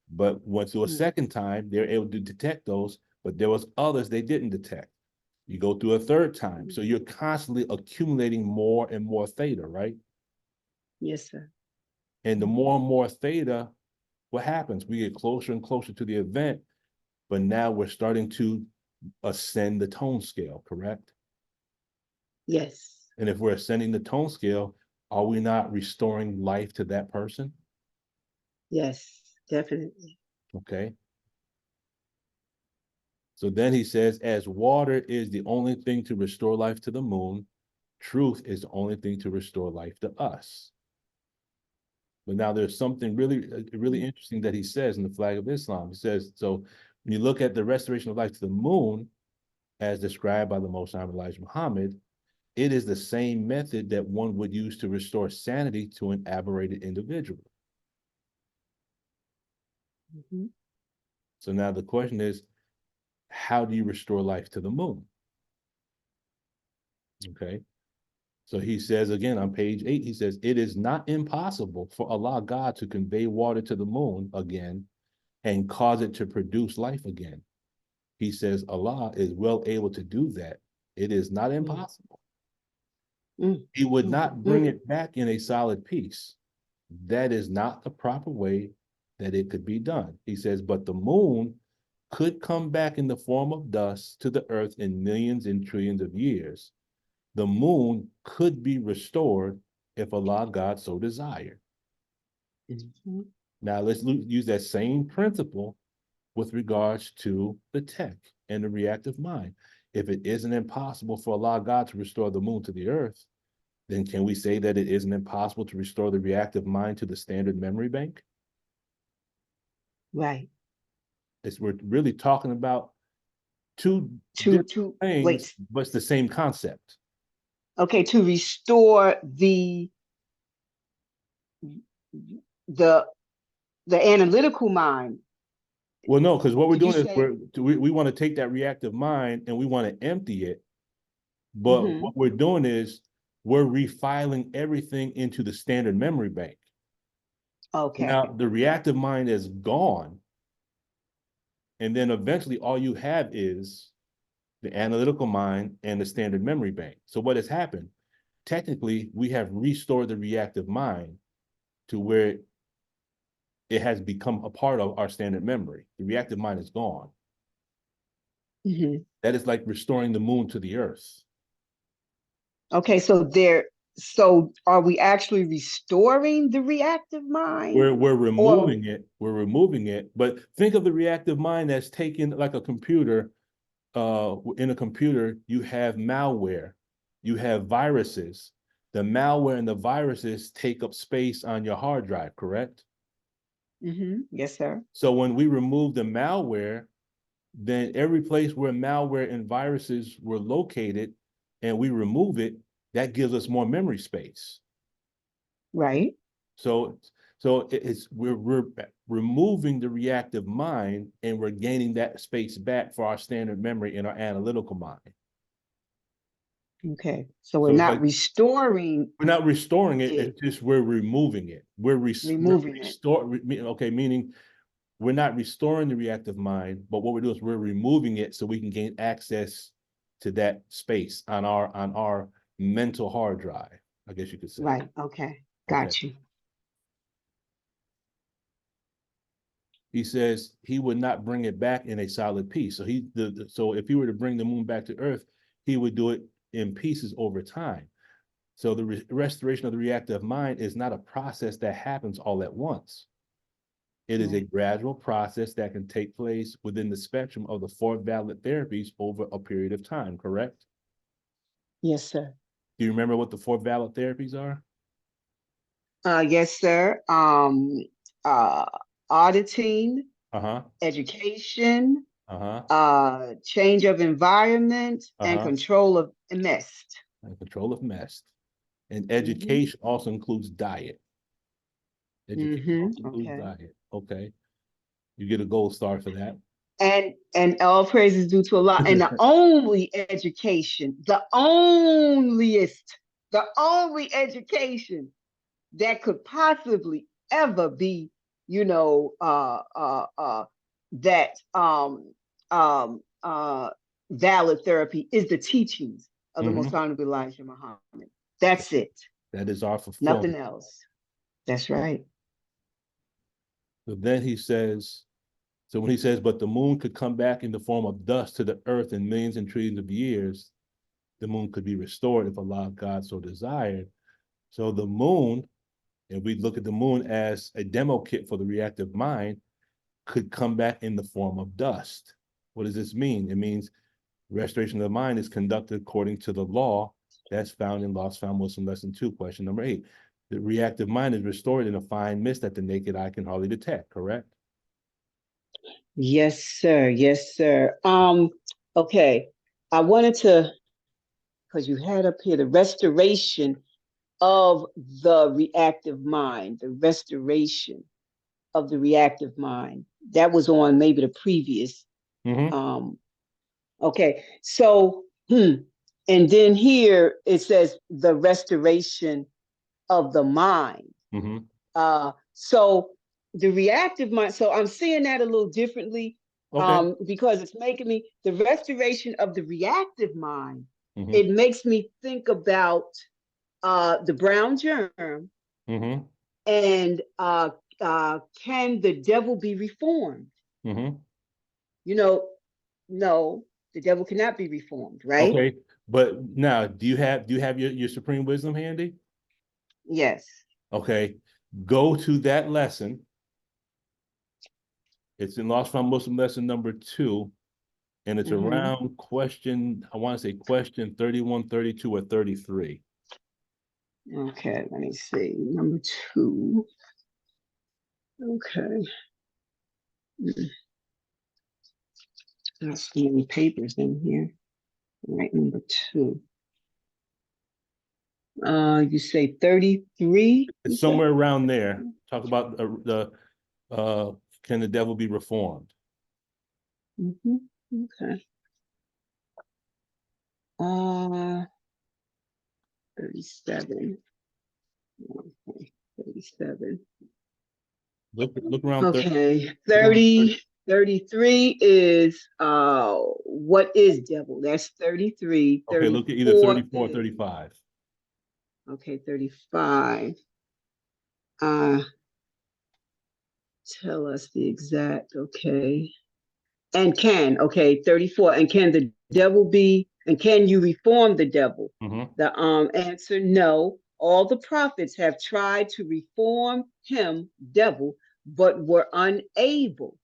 But once through a second time, they're able to detect those, but there was others they didn't detect. You go through a third time. So you're constantly accumulating more and more theta, right? Yes, sir. And the more and more theta, what happens? We get closer and closer to the event, but now we're starting to ascend the tone scale, correct? Yes. And if we're ascending the tone scale, are we not restoring life to that person? Yes. Definitely. Okay. So then he says, as water is the only thing to restore life to the moon, truth is the only thing to restore life to us. But now there's something really interesting that he says in the Flag of Islam. He says, so when you look at the restoration of life to the moon, as described by the Most High Elijah Muhammad, it is the same method that one would use to restore sanity to an aberrated individual. So now the question is, how do you restore life to the moon? Okay. So he says again on page 8, he says, it is not impossible for Allah God to convey water to the moon again and cause it to produce life again. He says Allah is well able to do that. It is not impossible. He would not bring it back in a solid piece. That is not the proper way that it could be done. He says, but the moon could come back in the form of dust to the earth in millions and trillions of years. The moon could be restored if Allah God so desired. Now let's use that same principle with regards to the tech and the reactive mind. If it isn't impossible for Allah God to restore the moon to the earth, then can we say that it isn't impossible to restore the reactive mind to the standard memory bank? Right. We're really talking about two To different to things, wait. but it's the same concept. Okay, to restore the the analytical mind. Well, no, because what we're Did you doing is say? we want to take that reactive mind and we want to empty it. But Hmm. what we're doing is we're refiling everything into the standard memory bank. Okay. Now, the reactive mind is gone. And then eventually all you have is the analytical mind and the standard memory bank. So what has happened? Technically, we have restored the reactive mind to where it has become a part of our standard memory. The reactive mind is gone. Hmm. That is like restoring the moon to the earth. Okay, so are we actually restoring the reactive mind? We're Or removing it. We're removing it. But think of the reactive mind that's taken like a computer. In a computer, you have malware, you have viruses. The malware and the viruses take up space on your hard drive, correct? yes, sir. So when we remove the malware, then every place where malware and viruses were located and we remove it, that gives us more memory space. Right. So we're removing the reactive mind and we're gaining that space back for our standard memory and our analytical mind. Okay. So we're So it's not like restoring we're not restoring it, it, it's just we're removing it. We're removing it. okay, meaning we're not restoring the reactive mind, but what we're doing is we're removing it so we can gain access to that space on our mental hard drive, I guess you could say. Right. Okay. Okay. Got you. He says he would not bring it back in a solid piece. So so if he were to bring the moon back to Earth, he would do it in pieces over time. So the restoration of the reactive mind is not a process that happens all at once. It is a Right. gradual process that can take place within the spectrum of the four valid therapies over a period of time, correct? Yes, sir. Do you remember what the four valid therapies are? Yes, sir. Uh, auditing, Uh-huh. education, Uh-huh. change of environment, and Uh-huh. control of mist. And control of mess. And Mm-hmm. education also includes diet. Education Mm-hmm. also includes Okay. diet. Okay. You get a gold star for that. And all praises due to Allah. And the only education, the only education that could possibly ever be, you know, that valid therapy is the teachings of the Most Mhm. Honorable Elijah Muhammad. That's it. That is our Nothing fulfillment. else. That's right. So then he says, so when he says, but the moon could come back in the form of dust to the earth in millions and trillions of years, the moon could be restored if Allah God so desired. So the moon, if we look at the moon as a demo kit for the reactive mind, could come back in the form of dust. What does this mean? It means restoration of the mind is conducted according to the law that's found in Lost Found Muslim Lesson 2, question number 8. The reactive mind is restored in a fine mist that the naked eye can hardly detect, correct? Yes, sir. Yes, sir. Okay. I wanted to, because you had up here the restoration of the reactive mind, the restoration of the reactive mind. That was on maybe the previous. Mm-hmm. Um, okay, so and then here it says the restoration of the mind. Mm-hmm. So the reactive mind. So I'm seeing that a little differently Okay. because it's making me the restoration of the reactive mind. Mm-hmm. It makes me think about the brown germ Mm-hmm. and can the devil be reformed? Mm-hmm. You know, no, the devil cannot be reformed, right? Okay. But now, do you have your supreme wisdom handy? Yes. Okay. Go to that lesson. It's in Lost Found Muslim lesson number 2, and it's Mm-hmm. around question, I want to say question 31, 32, or 33. Okay, let me see. Number 2. Okay. There's so many papers in here. All right, number 2. You say 33, you It's said? somewhere around there. Talk about can the devil be reformed? Mm-hmm. Okay. 37. Okay, 37. Look around 30. Okay, Look around 30. 33 is what is devil? That's 33. Okay, look at either 34 34 or is 35. okay, 35. Uh tell us the exact, okay. And can, okay, 34. And can the devil be, and can you reform the devil? Mm-hmm. The answer, no. All the prophets have tried to reform him, devil, but were unable.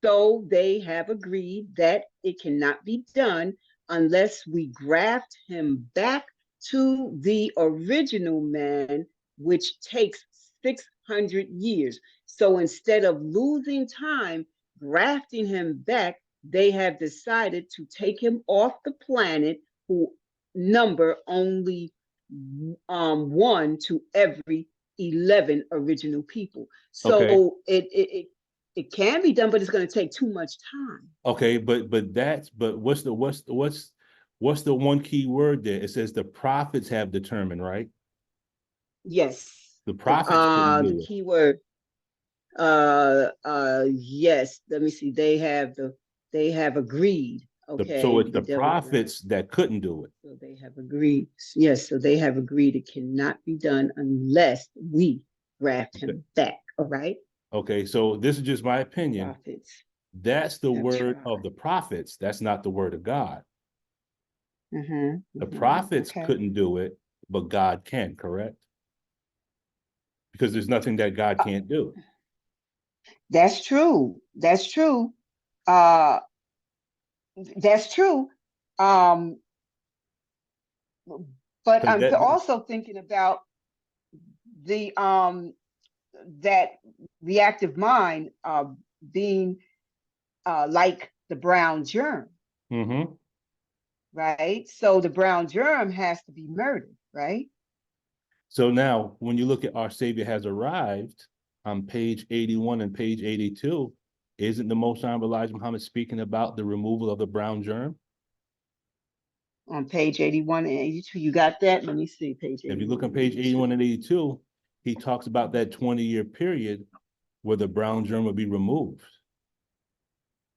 So they have agreed that it cannot be done unless we graft him back to the original man, which takes 600 years. So instead of losing time grafting him back, they have decided to take him off the planet, who number only 1 to every 11 original people. Okay. So it can be done, but it's going to take too much time. Okay, but what's the one key word there? It says the prophets have determined, right? Yes. The prophets couldn't The do it. key word, yes. Let me see. They have agreed. So Okay, it's the the devil ground. prophets that couldn't do it. So they have agreed. Yes, so they have agreed it cannot be done unless we graft Okay. him back. All right. Okay, so this is just my The opinion. prophets That's the have word tried. of the prophets. That's not the word of God. The prophets Okay. couldn't do it, but God can, correct? Because there's nothing that God Uh, can't do. that's true. That's true. Uh, that's true. Um, but Because I'm that also thinking about the that reactive mind being like the brown germ, mm-hmm. right? So the brown germ has to be murdered, right? So now when you look at our Savior has arrived on page 81 and page 82, isn't the Most Honorable Elijah Muhammad speaking about the removal of the brown germ? On page 81 and 82, you got that? Let me see, page If you look 81 on and page 81 82. and 82, he talks about that 20-year period where the brown germ would be removed.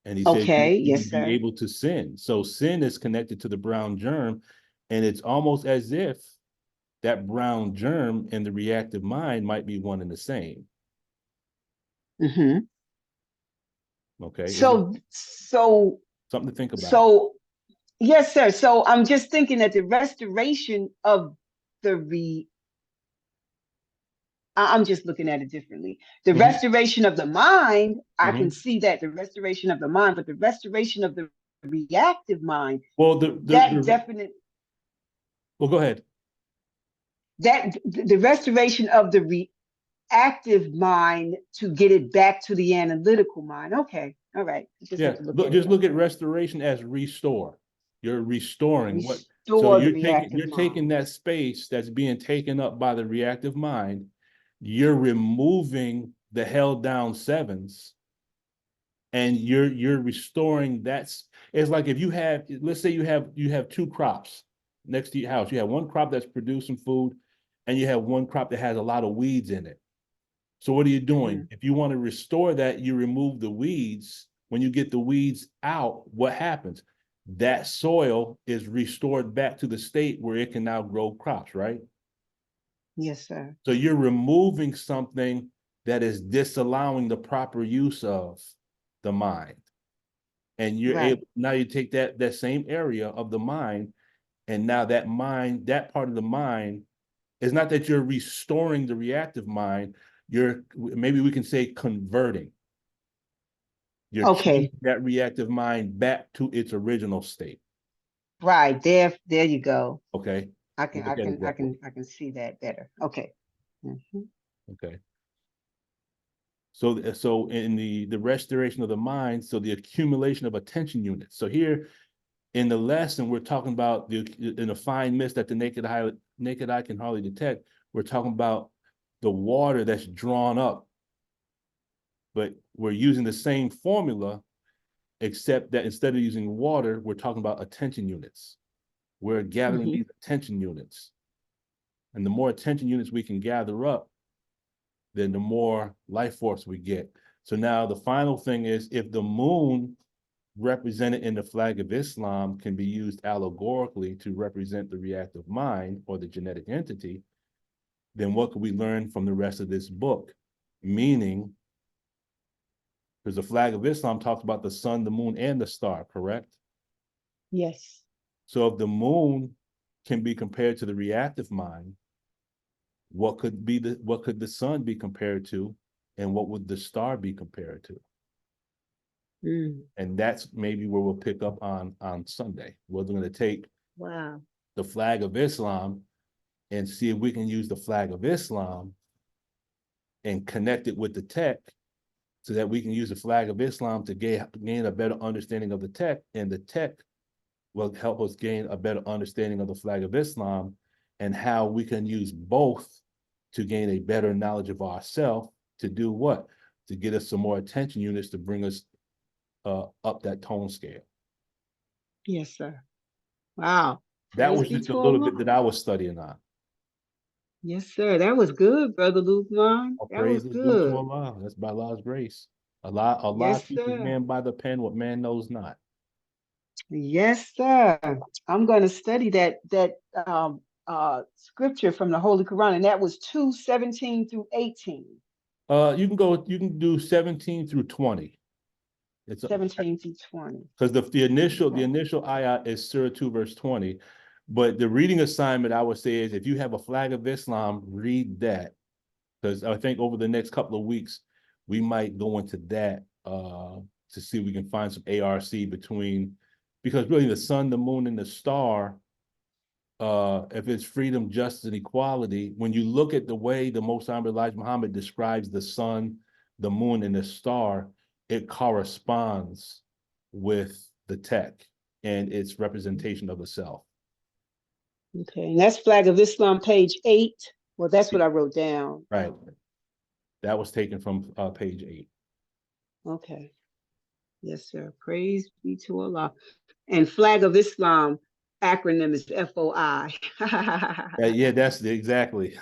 And he said Okay, you yes, would be sir. able to sin. So sin is connected to the brown germ. And it's almost as if that brown germ and the reactive mind might be one and the same. Mm-hmm. Okay. Is it So something to think about? so yes, sir. So I'm just thinking that the restoration of the I'm just looking at it differently. The Mm-hmm. restoration of the mind, I can Mm-hmm. see that the restoration of the mind, but the restoration of the reactive mind, Well, that definite well, go ahead. that the restoration of the reactive mind to get it back to the analytical mind. Okay, all right. You just Yeah, have to look look, at it just like look at that. restoration as restore. You're restoring what, so Restore the reactive you're taking mind. that space that's being taken up by the reactive mind, you're removing the held down sevens, and you're restoring that's it's like if you have, let's say you have two crops next to your house. You have one crop that's producing food, and you have one crop that has a lot of weeds in it. So what are you doing? Mhm. If you want to restore that, you remove the weeds. When you get the weeds out, what happens? That soil is restored back to the state where it can now grow crops, right? Yes, sir. So you're removing something that is disallowing the proper use of the mind. And you're able, Right. now you take that same area of the mind, and now that mind, that part of the mind, it's not that you're restoring the reactive mind, you're, maybe we can say, converting. You're changing Okay. that reactive mind back to its original state. Right. There you go. Okay. I You can, I look at can, it I that way. can, I can see that better. Okay. Mhm. Okay. So in the restoration of the mind, so the accumulation of attention units. So here in the lesson, we're talking about in a fine mist that the naked eye can hardly detect. We're talking about the water that's drawn up, but we're using the same formula, except that instead of using water, we're talking about attention units. We're gathering Mhm. these attention units, and the more attention units we can gather up, then the more life force we get. So now the final thing is, if the moon represented in the flag of Islam can be used allegorically to represent the reactive mind or the genetic entity, then what can we learn from the rest of this book? Meaning, because the flag of Islam talks about the sun, the moon, and the star, correct? Yes. So if the moon can be compared to the reactive mind, what could the sun be compared to, and what would the star be compared to? Mm. And that's maybe where we'll pick up on Sunday. We're going to take Wow. the flag of Islam and see if we can use the flag of Islam and connect it with the tech, so that we can use the flag of Islam to gain a better understanding of the tech, and the tech will help us gain a better understanding of the flag of Islam, and how we can use both to gain a better knowledge of ourselves, to do what? To get us some more attention units to bring us up that tone scale. Yes, sir. Wow. That Praise was be just a to little bit that Allah. I was studying on. Yes, sir. That was good, Brother Lukman. All That was praise is due to good. Allah. That's by Allah's grace. Allah Yes, teaches sir. man by the pen what man knows not. Yes, sir. I'm going to study that scripture from the Holy Quran, and that was 2:17 through 18. You can do 17 through 20. It's 17 through 20. because the Okay. initial ayah is Surah 2, verse 20. But the reading assignment I would say is, if you have a flag of Islam, read that. Because I think over the next couple of weeks, we might go into that to see if we can find some ARC between, because really the sun, the moon, and the star, if it's freedom, justice, and equality, when you look at the way the Most High Elijah Muhammad describes the sun, the moon, and the star, it corresponds with the tech and its representation of the self. Okay. And that's Flag of Islam, page 8. Well, that's what I wrote down. Right. That was taken from page 8. Okay. Yes, sir. Praise be to Allah. And Flag of Islam acronym is FOI. Yeah, exactly.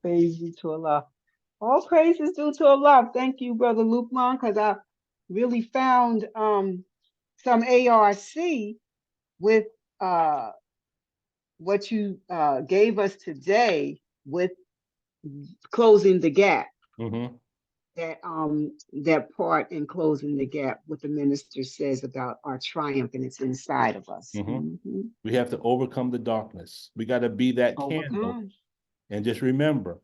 Praise be to Allah. All praise is due to Allah. Thank you, Brother Lukman, because I really found some ARC with uh, what you gave us today with closing the gap. Hmm. That part in closing the gap, what the minister says about our triumph, and it's inside of us. Hmm. We have to overcome the darkness. We got to be that candle. Overcome. And just remember,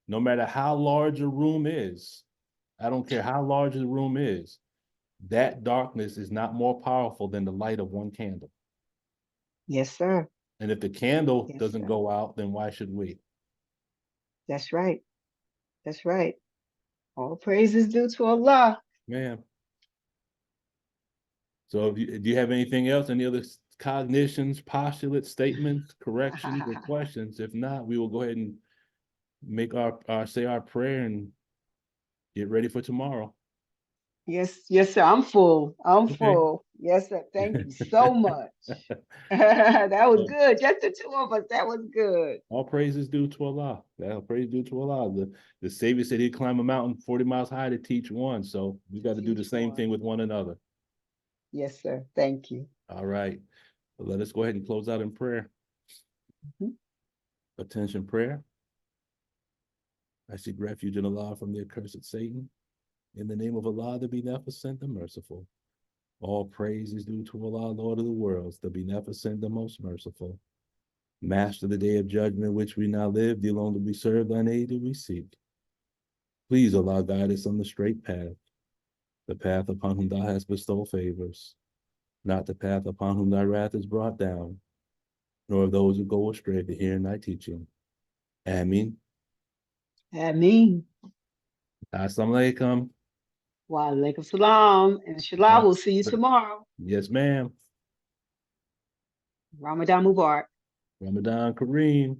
no matter how large a room is, I don't care how large the room is, that darkness is not more powerful than the light of one candle. Yes, sir. And if the candle Yes, doesn't sir. go out, then why should we? That's right. That's right. All praise is due to Allah. Man. So do you have anything else? Any other cognitions, postulates, statements, corrections, or questions? If not, we will go ahead and make our say our prayer and get ready for tomorrow. Yes, yes, sir. I'm full. I'm Okay. full. Yes, sir. Thank you so much. That was good. Just the two of us. That was good. All praise is due to Allah. All praise due to Allah. The Savior said he'd climb a mountain 40 miles high to teach one. So we got to do the Teach same thing one. with one another. Yes, sir. Thank you. All right. Well, let us go ahead and close out in prayer. Mhm. Attention prayer. I seek refuge in Allah from the accursed Satan. In the name of Allah, the Beneficent, the Merciful. All praise is due to Allah, Lord of the worlds, the Beneficent, the Most Merciful. Master of the day of judgment, which we now live, the alone to be served, thine aid do we seek. Please, Allah, guide us on the straight path, the path upon whom thou hast bestowed favors. not the path upon whom thy wrath is brought down, nor of those who go astray to hear thy teaching. Ameen. Ameen. Assalamu alaikum. Wa alaikum salam. Inshallah, we'll see you tomorrow. Yes, ma'am. Ramadan Mubarak. Ramadan Kareem.